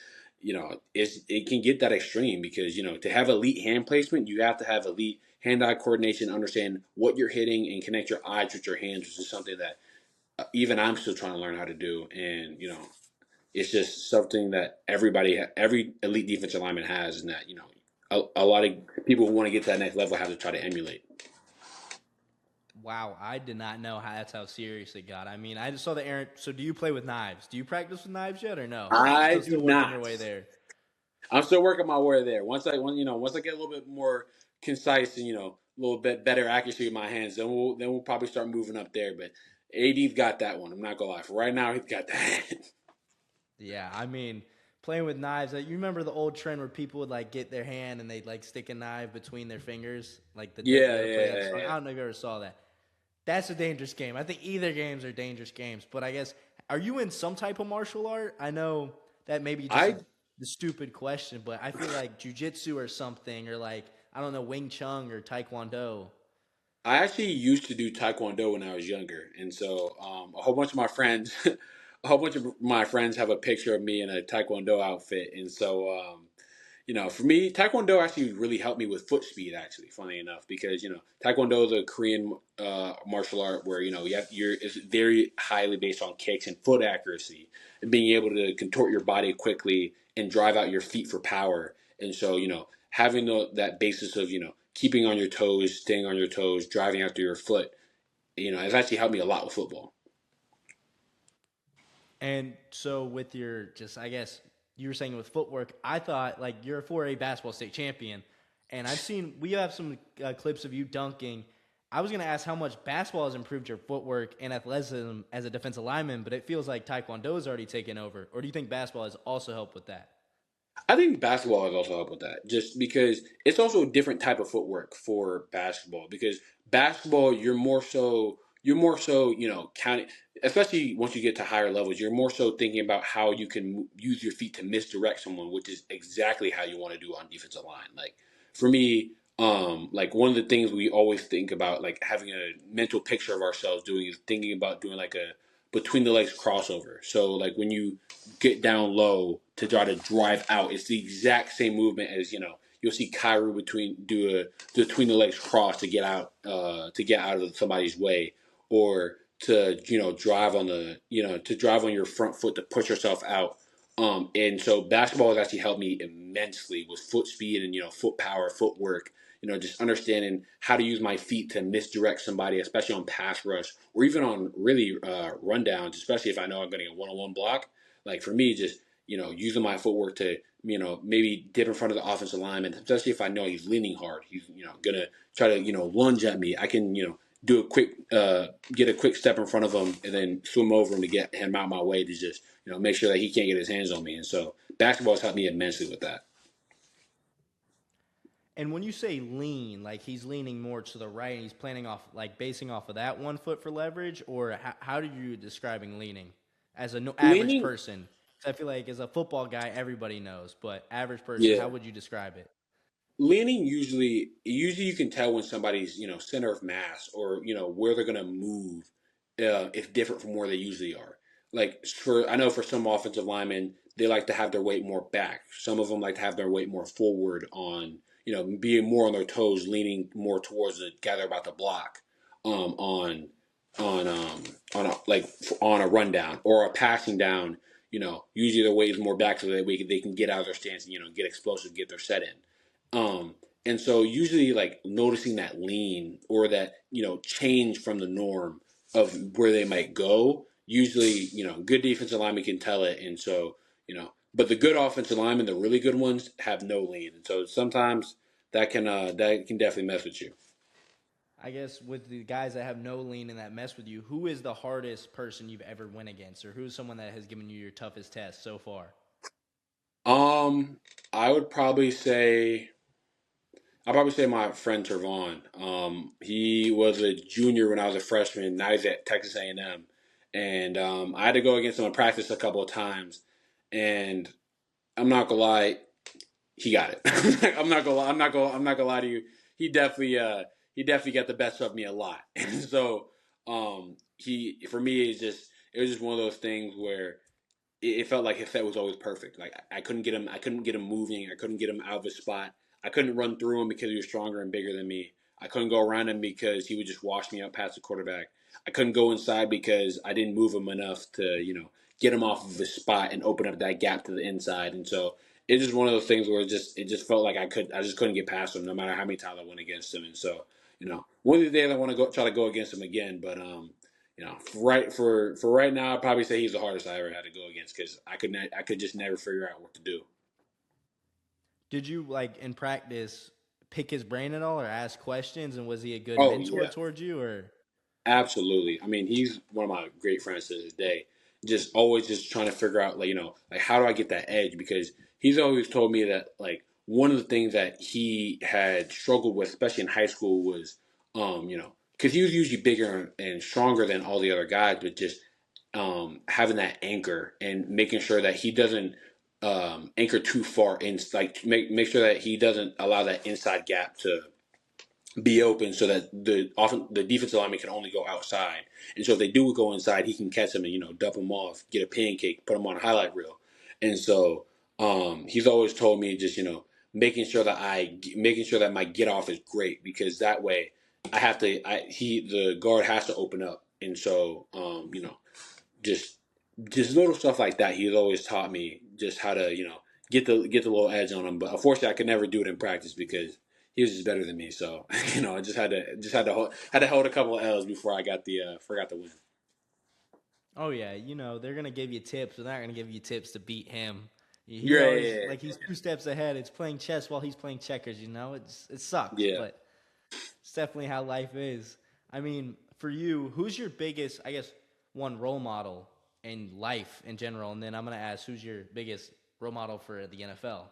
it can get that extreme because, to have elite hand placement, you have to have elite hand-eye coordination, understand what you're hitting and connect your eyes with your hands, which is something that even I'm still trying to learn how to do. And, it's just something that every elite defensive lineman has, and that, a lot of people who want to get to that next level have to try to emulate. Wow, I did not know that's how serious it got. I mean, I just saw the Aaron. So, do you play with knives? Do you practice with knives yet, or no? I do Still working your not. way there. I'm still working my way there. Once I get a little bit more concise and, a little bit better accuracy with my hands, then we'll probably start moving up there. But AD's got that one. I'm not gonna lie. For right now, he's got that. Yeah, I mean, playing with knives. Like, you remember the old trend where people would like get their hand and they'd like stick a knife between their fingers, like the Yeah, other yeah, player that's yeah, strong. I yeah. don't know if you ever saw that. That's a dangerous game. I think either games are dangerous games. But I guess, are you in some type of martial art? I know that may be just I the stupid question, but I feel like jujitsu or something, or like, I don't know, Wing Chun or Taekwondo. I actually used to do Taekwondo when I was younger, and so a whole bunch of my friends, a whole bunch of my friends have a picture of me in a Taekwondo outfit, and so For me, Taekwondo actually really helped me with foot speed. Actually, funny enough, because Taekwondo is a Korean martial art where it's very highly based on kicks and foot accuracy and being able to contort your body quickly and drive out your feet for power. And so having that basis of keeping on your toes, staying on your toes, driving after your foot, has actually helped me a lot with football. And so with your just, I guess you were saying with footwork, I thought like you're a 4A basketball state champion, and we have some clips of you dunking. I was going to ask how much basketball has improved your footwork and athleticism as a defensive lineman, but it feels like Taekwondo has already taken over. Or do you think basketball has also helped with that? I think basketball has also helped with that, just because it's also a different type of footwork for basketball. Because basketball, you're more so counting, especially once you get to higher levels. You're more so thinking about how you can use your feet to misdirect someone, which is exactly how you want to do on defensive line. Like for me, like one of the things we always think about, like having a mental picture of ourselves doing, is thinking about doing like a between the legs crossover. So like when you get down low to try to drive out. It's the exact same movement as you'll see Kyrie do a between the legs cross to get out of somebody's way, or to drive on your front foot to push yourself out. And so basketball has actually helped me immensely with foot speed and foot power, footwork. Just understanding how to use my feet to misdirect somebody, especially on pass rush or even on really rundowns, especially if I know I'm getting a one-on-one block. Like for me, just using my footwork to maybe dip in front of the offensive lineman, especially if I know he's leaning hard, he's gonna try to lunge at me. I can do a quick get a quick step in front of him and then swim over him to get him out my way to just make sure that he can't get his hands on me. And so basketball has helped me immensely with that. And when you say lean, like he's leaning more to the right and he's planning off, like basing off of that 1 foot for leverage, or how do you describing leaning as an average Leaning, person? 'Cause I feel like as a football guy, everybody knows, but average person, yeah. how would you describe it? Leaning usually you can tell when somebody's center of mass, or where they're gonna move is different from where they usually are. Like I know for some offensive linemen, they like to have their weight more back. Some of them like to have their weight more forward, on being more on their toes, leaning more towards the gather about the block, on on a rundown or a passing down. Usually their weight is more back so that they can get out of their stance and get explosive, get their set in. And so usually like noticing that lean or that, change from the norm of where they might go, usually, good defensive linemen can tell it. And so, but the good offensive linemen, the really good ones, have no lean. And so sometimes that can definitely mess with you. I guess with the guys that have no lean and that mess with you, who is the hardest person you've ever went against, or who's someone that has given you your toughest test so far? Um, I would probably say I'll probably say my friend Tervon. He was a junior when I was a freshman. Now he's at Texas A&M, and I had to go against him in practice a couple of times. And I'm not gonna lie, he got it. I'm not gonna lie to you. He definitely, he definitely got the best of me a lot. And so, he for me it was just one of those things where it felt like his set was always perfect. Like I couldn't get him moving. I couldn't get him out of his spot. I couldn't run through him because he was stronger and bigger than me. I couldn't go around him because he would just wash me out past the quarterback. I couldn't go inside because I didn't move him enough to get him off of his spot and open up that gap to the inside. And so it's just one of those things where it just felt like I just couldn't get past him no matter how many times I went against him. And so one of these days I want to try to go against him again, but for right now, I'd probably say he's the hardest I ever had to go against because I could just never figure out what to do. Did you like in practice pick his brain at all or ask questions? And was he a good Oh mentor yeah, towards you? Or absolutely. I mean, he's one of my great friends to this day. Just always just trying to figure out like how do I get that edge, because he's always told me that like one of the things that he had struggled with, especially in high school, was because he was usually bigger and stronger than all the other guys, but just having that anchor and making sure that he doesn't anchor too far in, like make sure that he doesn't allow that inside gap to be open, so that the defensive lineman can only go outside. And so if they do go inside, he can catch them and dump them off, get a pancake, put them on a highlight reel. And so he's always told me just making sure that my get off is great, because that way the guard has to open up. And so, just little stuff like that. He's always taught me just how to, get the little edge on him. But unfortunately, I could never do it in practice because he was just better than me. So, I had to hold a couple of L's before I got the win. Oh yeah, they're gonna give you tips, but they're not gonna give you tips to beat him. He Yeah, always yeah, like he's 2 steps ahead. It's playing chess while he's playing checkers. It sucks, yeah. but it's definitely how life is. I mean, for you, who's your biggest, I guess, one role model in life in general? And then I'm gonna ask, who's your biggest role model for the NFL?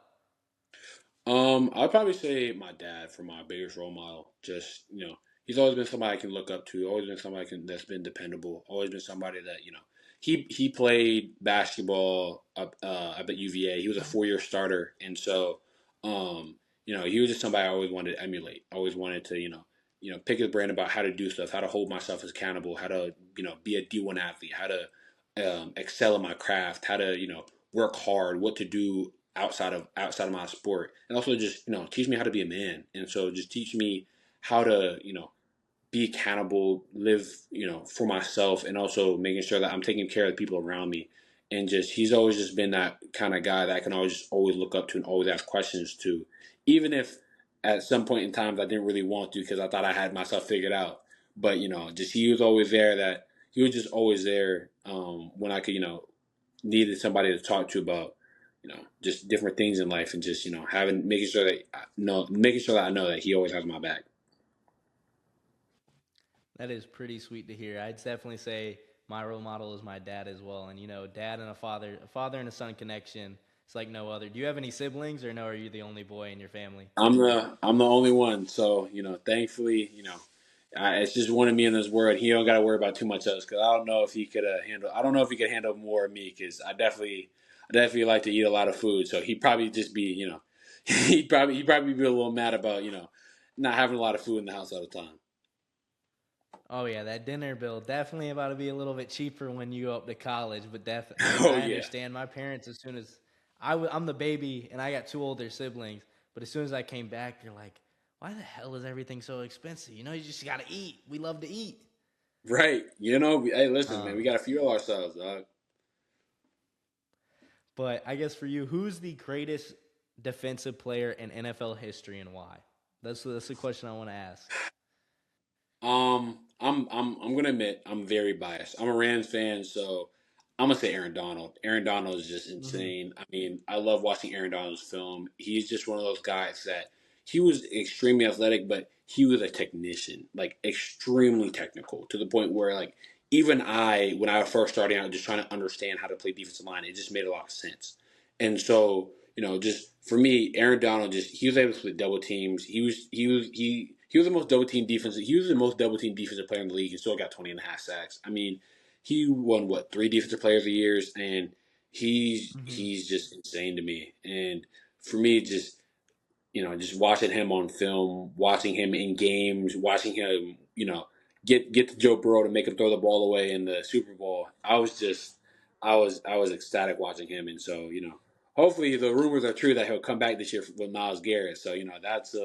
I'd probably say my dad for my biggest role model. Just, he's always been somebody I can look up to. Always been somebody that's been dependable. Always been somebody that, he played basketball up at UVA. He was a 4-year starter, and so, he was just somebody I always wanted to emulate. Always wanted to, pick his brain about how to do stuff, how to hold myself accountable, how to, be a D1 athlete, how to excel in my craft, how to, work hard, what to do outside of my sport, and also just, teach me how to be a man. And so just teach me how to, be accountable, live, for myself, and also making sure that I'm taking care of the people around me. And just he's always just been that kind of guy that I can always look up to and always ask questions to, even if at some point in times I didn't really want to because I thought I had myself figured out. But just he was always there. That he was just always there when I could, needed somebody to talk to about, just different things in life, and just, having making sure that I know that he always has my back. That is pretty sweet to hear. I'd definitely say my role model is my dad as well. And dad and a father and a son connection. It's like no other. Do you have any siblings, or no? Are you the only boy in your family? I'm the only one, so thankfully, it's just one of me in this world. He don't got to worry about too much else, because I don't know if he could handle. I don't know if he could handle more of me, because I definitely like to eat a lot of food. So he'd probably just be, he'd probably be a little mad about, not having a lot of food in the house all the time. Oh yeah, that dinner bill definitely about to be a little bit cheaper when you go up to college. But Oh I yeah. understand. My parents, as soon as I'm the baby and I got 2 older siblings, but as soon as I came back, they're like, "Why the hell is everything so expensive? You just gotta eat. We love to eat." Right. Hey, listen, man, we Um, got to fuel ourselves, dog. but I guess for you, who's the greatest defensive player in NFL history and why? That's the question I want to ask. I'm gonna admit I'm very biased. I'm a Rams fan, so I'm gonna say Aaron Donald. Aaron Donald is just Hmm. insane. I mean, I love watching Aaron Donald's film. He's just one of those guys that he was extremely athletic, but he was a technician, like extremely technical, to the point where, like, even when I was first starting out, just trying to understand how to play defensive line, it just made a lot of sense. And so, just for me, Aaron Donald, just he was able to split double teams. He was the most double team defensive. He was the most double team defensive player in the league, and still got 20 and a half sacks. I mean, he won what, 3 defensive players of the years, and Hmm. he's just insane to me. And for me, just watching him on film, watching him in games, watching him, get to Joe Burrow to make him throw the ball away in the Super Bowl. I was ecstatic watching him. And so, hopefully the rumors are true that he'll come back this year with Miles Garrett. So, that's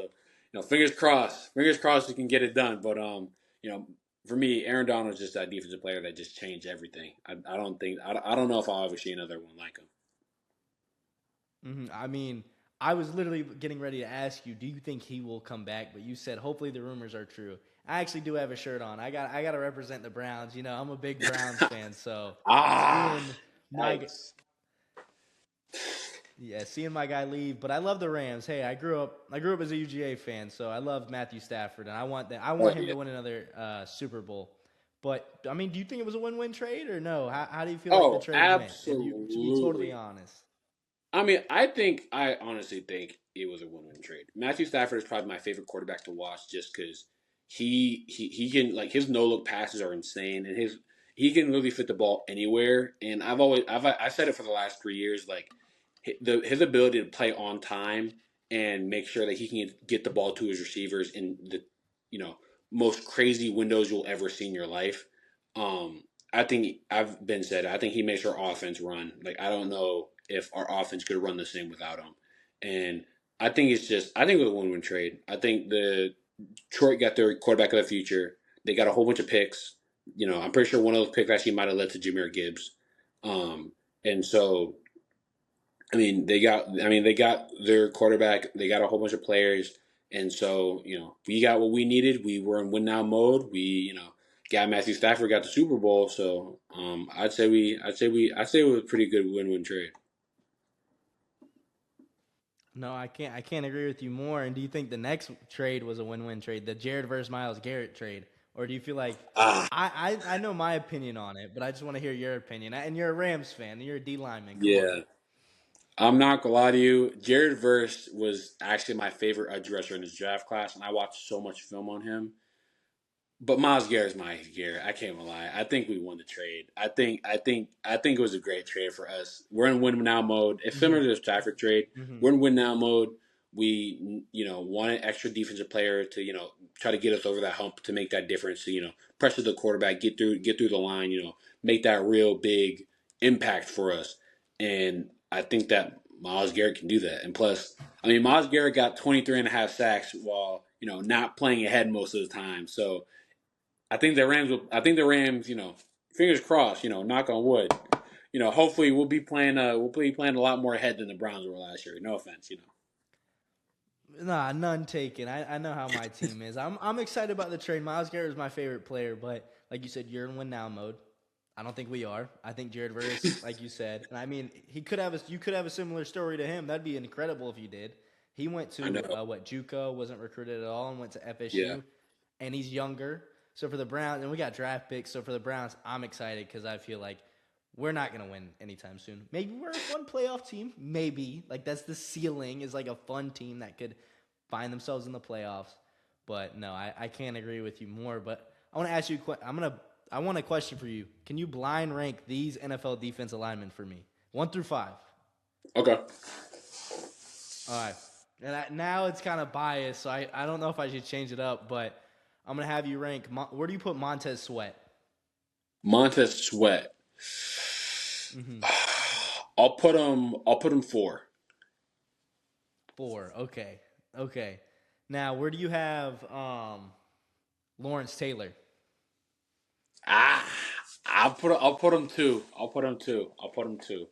fingers crossed he can get it done. But you know, for me, Aaron Donald is just that defensive player that just changed everything. I don't know if I'll ever see another one like him. I mean, I was literally getting ready to ask you, do you think he will come back? But you said hopefully the rumors are true. I actually do have a shirt on. I got to represent the Browns. I'm a big Browns fan, so Ah, seeing my yikes. yeah, seeing my guy leave, but I love the Rams. Hey, I grew up as a UGA fan, so I love Matthew Stafford, and I Oh want him yeah. to win another Super Bowl. But I mean, do you think it was a win-win trade or no? How do you feel like the Oh, trade went? And you, to be totally absolutely. honest. I mean, I honestly think it was a win-win trade. Matthew Stafford is probably my favorite quarterback to watch, just because he can, like, his no-look passes are insane, and he can really fit the ball anywhere. And I've said it for the last 3 years, like, his ability to play on time and make sure that he can get the ball to his receivers in the, you know most crazy windows you'll ever see in your life. Um, I think I think he makes our offense run. Like, I don't know if our offense could run the same without him. And I think it was a win-win trade. I think the Detroit got their quarterback of the future. They got a whole bunch of picks. I'm pretty sure one of those picks actually might have led to Jahmyr Gibbs. And so they got their quarterback. They got a whole bunch of players, and so we got what we needed. We were in win now mode. We got Matthew Stafford, got the Super Bowl. So I'd say it was a pretty good win-win trade. No, I can't agree with you more. And do you think the next trade was a win-win trade, the Jared versus Myles Garrett trade, or do you feel like Ah, I know my opinion on it, but I just want to hear your opinion. And you're a Rams fan, and you're a D lineman. Come on. yeah. I'm not gonna lie to you. Jared Verse was actually my favorite edge rusher in his draft class, and I watched so much film on him. But Miles Garrett's Miles Garrett. I can't lie. I think we won the trade. I think it was a great trade for us. We're in win now mode. It's Mm-hmm. similar to the Stafford trade. Mm-hmm. We're in win now mode. We want an extra defensive player to try to get us over that hump to make that difference. To pressure the quarterback, get through the line. Make that real big impact for us. And I think that Miles Garrett can do that. And plus, Miles Garrett got 23 and a half sacks while not playing ahead most of the time. So I think the Rams, fingers crossed, knock on wood. Hopefully we'll be playing a lot more ahead than the Browns were last year. No offense. Nah, none taken. I know how my team is. I'm excited about the trade. Myles Garrett is my favorite player, but like you said, you're in win now mode. I don't think we are. I think Jared Verse, like you said, and I mean, you could have a similar story to him. That'd be incredible if you did. He went I to know. JUCO, wasn't recruited at all, and went to Yeah. FSU, and he's younger. So for the Browns, and we got draft picks. So for the Browns, I'm excited because I feel like we're not gonna win anytime soon. Maybe we're a fun playoff team. Maybe like that's the ceiling is like a fun team that could find themselves in the playoffs. But no, I can't agree with you more. But I want to ask you. I want a question for you. Can you blind rank these NFL defensive linemen for me, 1 through 5? Okay. All right. And now it's kind of biased, so I don't know if I should change it up. But I'm gonna have you rank. Where do you put Montez Sweat? Montez Sweat. Mm-hmm. I'll put him 4. 4. Okay. Okay. Now, where do you have Lawrence Taylor? Ah, I'll put him 2. I'll put him 2. I'll put him 2.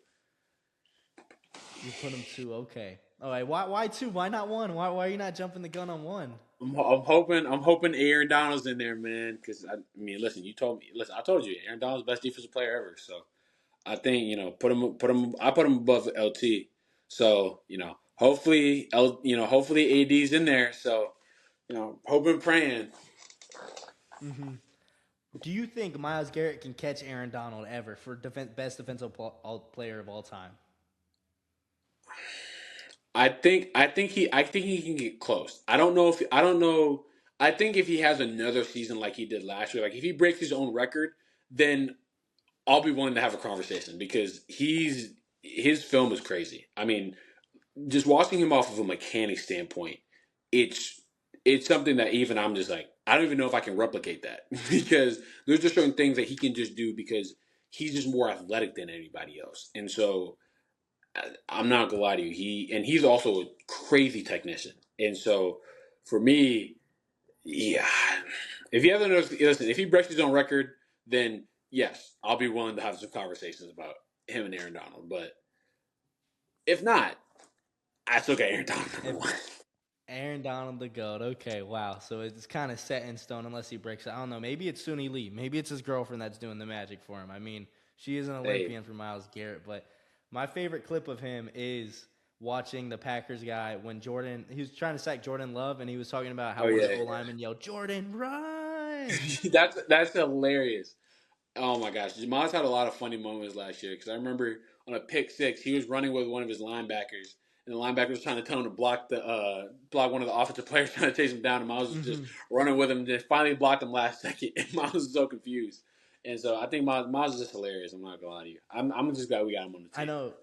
You put him 2. Okay. All right. Why 2? Why not 1? Why are you not jumping the gun on 1? I'm hoping Aaron Donald's in there, man. Because listen, you told me. Listen, I told you, Aaron Donald's the best defensive player ever. So I think I put him above LT. So hopefully AD's in there. So hoping, praying. Mm-hmm. Do you think Myles Garrett can catch Aaron Donald ever for best defensive player of all time? I think he can get close. I don't know. I think if he has another season like he did last year, like if he breaks his own record, then I'll be willing to have a conversation because his film is crazy. Just watching him off of a mechanic standpoint, it's it's something that even I'm just like I don't even know if I can replicate that because there's just certain things that he can just do because he's just more athletic than anybody else, and so I'm not gonna lie to you. He's also a crazy technician, and so for me, yeah, if he has another listen, if he breaks his own record, then yes, I'll be willing to have some conversations about him and Aaron Donald. But if not, I still got Aaron Donald If number one. Aaron Donald the GOAT. Okay, wow. So it's kind of set in stone unless he breaks it. I don't know. Maybe it's Suni Lee. Maybe it's his girlfriend that's doing the magic for him. I mean, she is an Hey, Olympian for Myles Garrett, but my favorite clip of him is watching the Packers guy when he was trying to sack Jordan Love, and he was talking about how oh one of yeah, the O yeah. linemen yelled, "Jordan, run!" That's hilarious. Oh my gosh, Jamal's had a lot of funny moments last year because I remember on a pick six, he was running with one of his linebackers, and the linebacker was trying to tell him to block one of the offensive players trying to chase him down, and Miles was just Mm-hmm. running with him. Just finally blocked him last second, and Miles was so confused. And so I think Miles is just hilarious. I'm not gonna lie to you. I'm just glad we got him on the I team. know,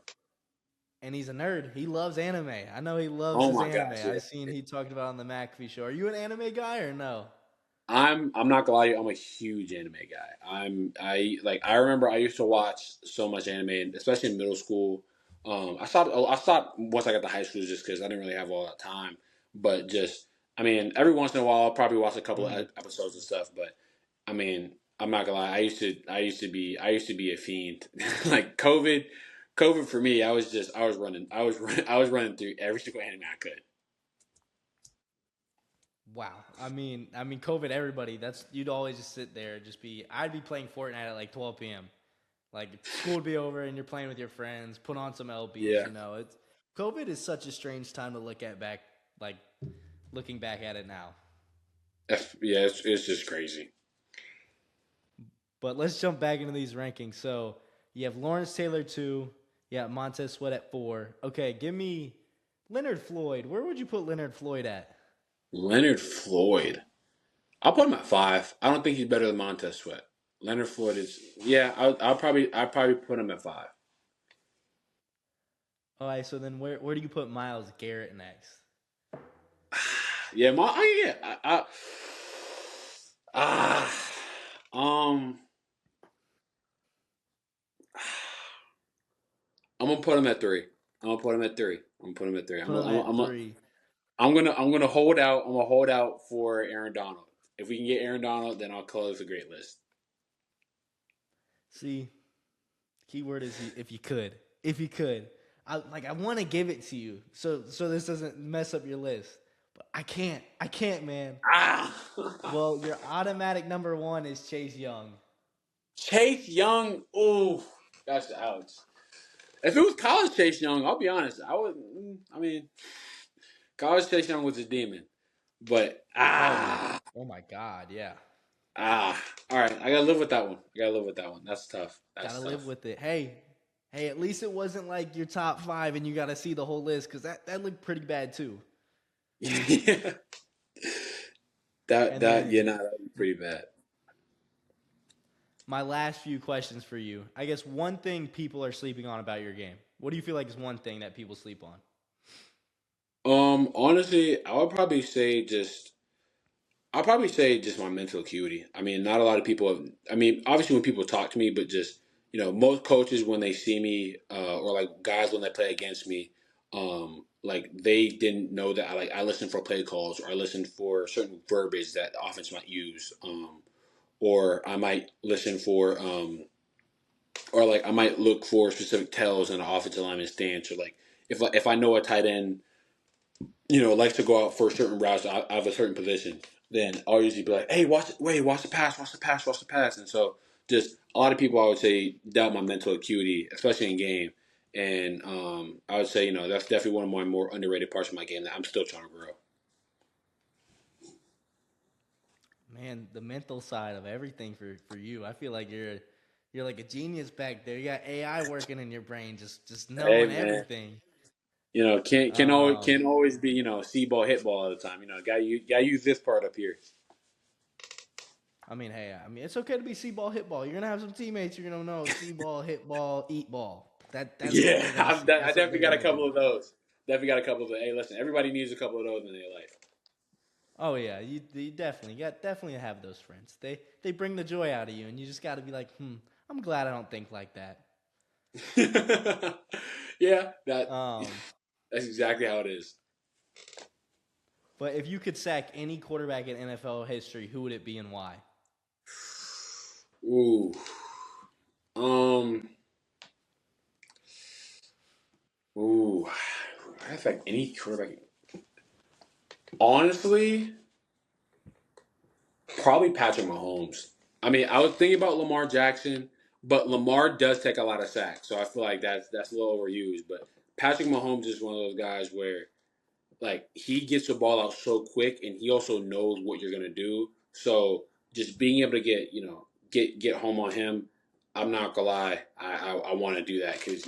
and he's a nerd. He loves anime. I know he loves Oh his my anime. gosh, I seen he talked about it on the McAfee show. Are you an anime guy or no? I'm not gonna lie to you. I'm a huge anime guy. I remember I used to watch so much anime, especially in middle school. I stopped once I got to high school just because I didn't really have all that time. But just, I mean, every once in a while I'll probably watch a couple of Mm. episodes and stuff. But I mean, I'm not gonna lie. I used to be a fiend. Like COVID for me, I was running through every single anime I could. Wow. COVID. Everybody. That's you'd always just sit there, just be. I'd be playing Fortnite at like 12 p.m. Like school would be over and you're playing with your friends. Put on some LBs. Yeah, You know, it's COVID is such a strange time to look at back. Like looking back at it now. yeah, it's just crazy. But let's jump back into these rankings. So you have Lawrence Taylor 2. Yeah, Montez Sweat at 4. Okay, give me Leonard Floyd. Where would you put Leonard Floyd at? Leonard Floyd. I'll put him at 5. I don't think he's better than Montez Sweat. Leonard Floyd is, yeah. I'll probably put him at 5. All right, so then where do you put Miles Garrett next? Yeah, yeah. Ah, um, I'm gonna put him at 3. I'm gonna put him at 3. I'm gonna put him at 3. Put him at 3. I'm gonna hold out. I'm gonna hold out for Aaron Donald. If we can get Aaron Donald, then I'll close a great list. See, keyword is if you could. If you could. I want to give it to you so this doesn't mess up your list. But I can't. I can't, man. Ah, Well, your automatic number 1 is Chase Young. Chase Young. Ooh, that's ouch. If it was college Chase Young, I'll be honest. I would. I mean, college Chase Young was a demon, but Oh my. Oh my god, yeah. ah. All right, I gotta live with that one. I gotta live with that one. That's tough. Got That's to live tough. with it. Hey, at least it wasn't like your top 5 and you got to see the whole list cuz that looked pretty bad too. Yeah. And then That would be pretty bad. my last few questions for you. I guess one thing people are sleeping on about your game. What do you feel like is one thing that people sleep on? Honestly, I'll probably say just my mental acuity. I mean, not a lot of people have, I mean, obviously when people talk to me, but just, most coaches when they see me, or like guys when they play against me, like they didn't know that I listen for play calls or I listen for certain verbiage that the offense might use. Or I might listen for, or like I might look for specific tells in an offensive lineman stance, or like if I know a tight end, likes to go out for certain routes out of a certain position, then I'll usually be like, "Hey, watch the pass, watch the pass, watch the pass." And so, just a lot of people, I would say, doubt my mental acuity, especially in game. And I would say, that's definitely one of my more underrated parts of my game that I'm still trying to grow. Man, the mental side of everything for you. I feel like you're like a genius back there. You got AI working in your brain just Hey, knowing man, everything. can't Um always be see ball hit ball all the time. Gotta use this part up here. it's okay to be see ball, hit ball. You're gonna have some teammates. You're gonna know see ball, hit ball, eat ball. That's what Yeah, they're gonna see. I That's what definitely they're got a gonna couple do. of those. Definitely got a couple of those. Hey, listen, everybody needs a couple of those in their Oh yeah, you definitely have those friends. They bring the joy out of you, and you just got to be like, I'm glad I don't think like that. life. Yeah, Um, that's exactly how it is. but if you could sack any quarterback in NFL history, who would it be and why? Ooh. Um. Ooh. I affect any quarterback. Honestly, probably Patrick Mahomes. I mean, I was thinking about Lamar Jackson, but Lamar does take a lot of sacks, so I feel like that's a little overused. But Patrick Mahomes is one of those guys where like he gets the ball out so quick, and he also knows what you're gonna do. So just being able to get home on him, I'm not gonna lie, I want to do that because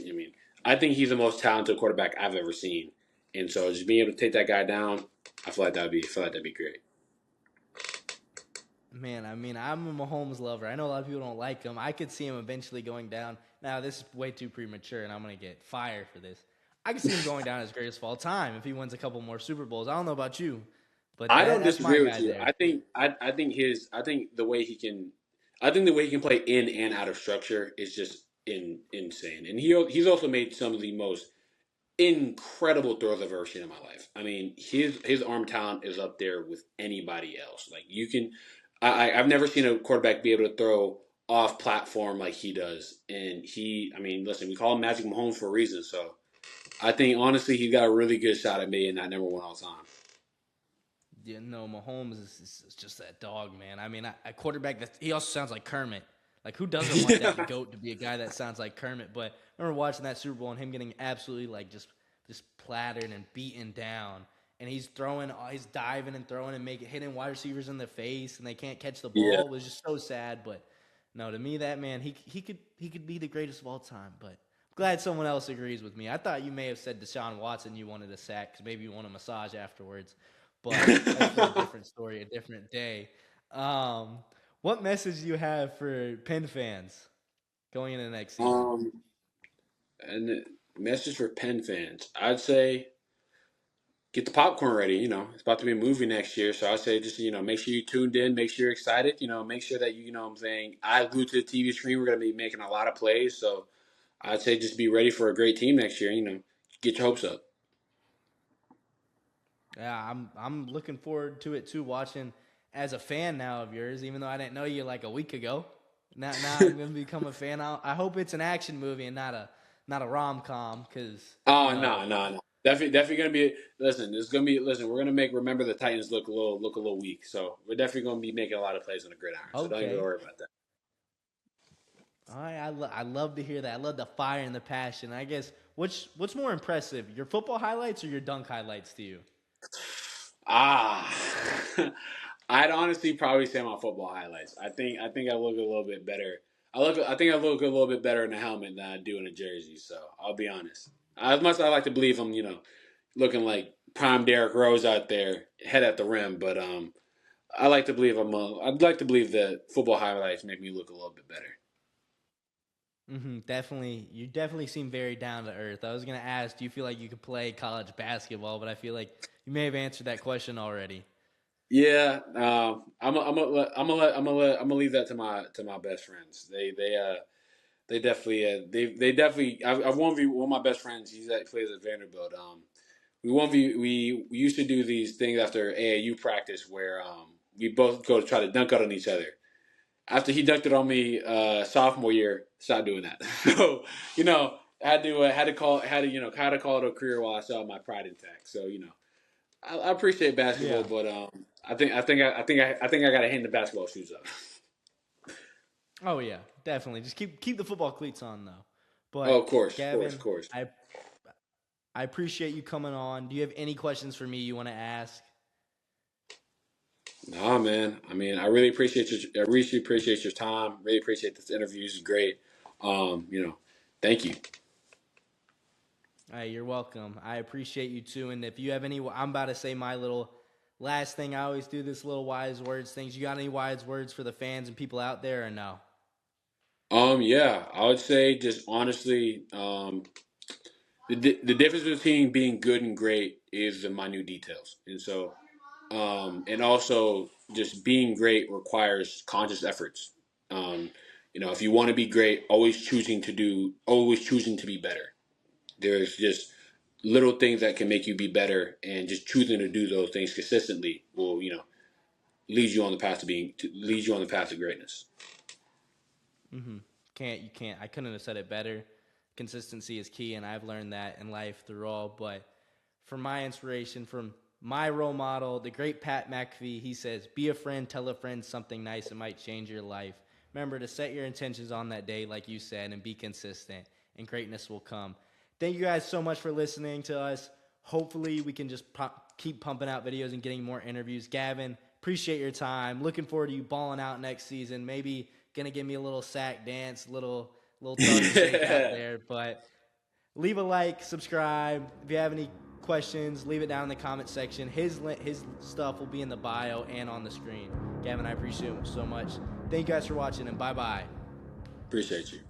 I think he's the most talented quarterback I've ever seen, and so just being able to take that guy down, I feel like that'd be great. Man, I'm a Mahomes lover. I know a lot of people don't like him. I could see him eventually going down. Now, this is way too premature, and I'm going to get fired for this. I could see him going down as greatest of all time if he wins a couple more Super Bowls. I don't know about you, but I don't that's my disagree with guy you. there. I think the way he can play in and out of structure is just insane. And he's also made some of the most incredible throws I've ever seen in my life. I mean, his arm talent is up there with anybody else. Like you can, I've never seen a quarterback be able to throw off platform like he does. And I mean, listen, we call him Magic Mahomes for a reason. So I think honestly, he got a really good shot at being that number one all time. Yeah, no, Mahomes is just that dog, man. I mean, a quarterback he also sounds like Kermit. Like, who doesn't want that GOAT to be a guy that sounds like Kermit? But I remember watching that Super Bowl and him getting absolutely, like, just plattered and beaten down. And he's diving and throwing and hitting wide receivers in the face, and they can't catch the ball. Yeah. It was just so sad. But, no, to me, that man, he could be the greatest of all time. But I'm glad someone else agrees with me. I thought you may have said Deshaun Watson you wanted a sack because maybe you want a massage afterwards. But that's for a different story, a different day. What message do you have for Penn fans going into next season? And the message for Penn fans, I'd say get the popcorn ready. You know, it's about to be a movie next year, so I'd say just make sure you tuned in, make sure you're excited. You know, make sure that you know what I'm saying, I glued to the TV screen. We're gonna be making a lot of plays, so I'd say just be ready for a great team next year. You know, get your hopes up. Yeah, I'm looking forward to it too. Watching as a fan now of yours, even though I didn't know you like a week ago. Now I'm gonna become a fan. I hope it's an action movie and not a rom-com because No. Definitely gonna be. Listen, it's gonna be. Listen, we're gonna make Remember the Titans look a little weak. So we're definitely gonna be making a lot of plays on the gridiron. So don't even okay. worry about that. All right, I love to hear that. I love the fire and the passion. I guess what's more impressive, your football highlights or your dunk highlights to you? Ah, I'd honestly probably say my football highlights. I think I look a little bit better. I think I look a little bit better in a helmet than I do in a jersey. So I'll be honest. As much as I like to believe I'm, looking like prime Derrick Rose out there, head at the rim, but I like to believe I'd like to believe that football highlights make me look a little bit better. Definitely, you definitely seem very down to earth. I was gonna ask, do you feel like you could play college basketball? But I feel like you may have answered that question already. Yeah, I'm gonna leave that to my best friends. They definitely they definitely. I've one of my best friends. Plays at Vanderbilt. We used to do these things after AAU practice where we both go to try to dunk out on each other. After he dunked it on me sophomore year, stopped doing that. So had to call it a career while I saw my pride intact. So I appreciate basketball, Yeah. but I think I got to hang the basketball shoes up. Oh yeah, definitely. Just keep the football cleats on though. Oh, But of course, of course, Gavin, of course. I appreciate you coming on. Do you have any questions for me you want to ask? Nah, man. I mean, I really appreciate your time. Really appreciate this interview. This is great. Thank you. All right, you're welcome. I appreciate you too. And if you have any, I'm about to say my little last thing. I always do this little wise words things. You got any wise words for the fans and people out there or no? Yeah, I would say just honestly, the difference between being good and great is the minute details, and so, and also just being great requires conscious efforts. Um, if you want to be great, always choosing to be better. There's just little things that can make you be better, and just choosing to do those things consistently will, lead you on the path to greatness. Mm-hmm. You can't. I couldn't have said it better. Consistency is key, and I've learned that in life through all. But for my inspiration, from my role model, the great Pat McAfee, he says, "Be a friend, tell a friend something nice that might change your life. Remember to set your intentions on that day, like you said, and be consistent, and greatness will come." Thank you guys so much for listening to us. Hopefully, we can just keep pumping out videos and getting more interviews. Gavin, appreciate your time. Looking forward to you balling out next season. Maybe gonna give me a little sack dance, little thug shake out there. But leave a like, subscribe. If you have any questions, leave it down in the comment section. His stuff will be in the bio and on the screen. Gavin, I appreciate him so much. Thank you guys for watching, and bye-bye. Appreciate you.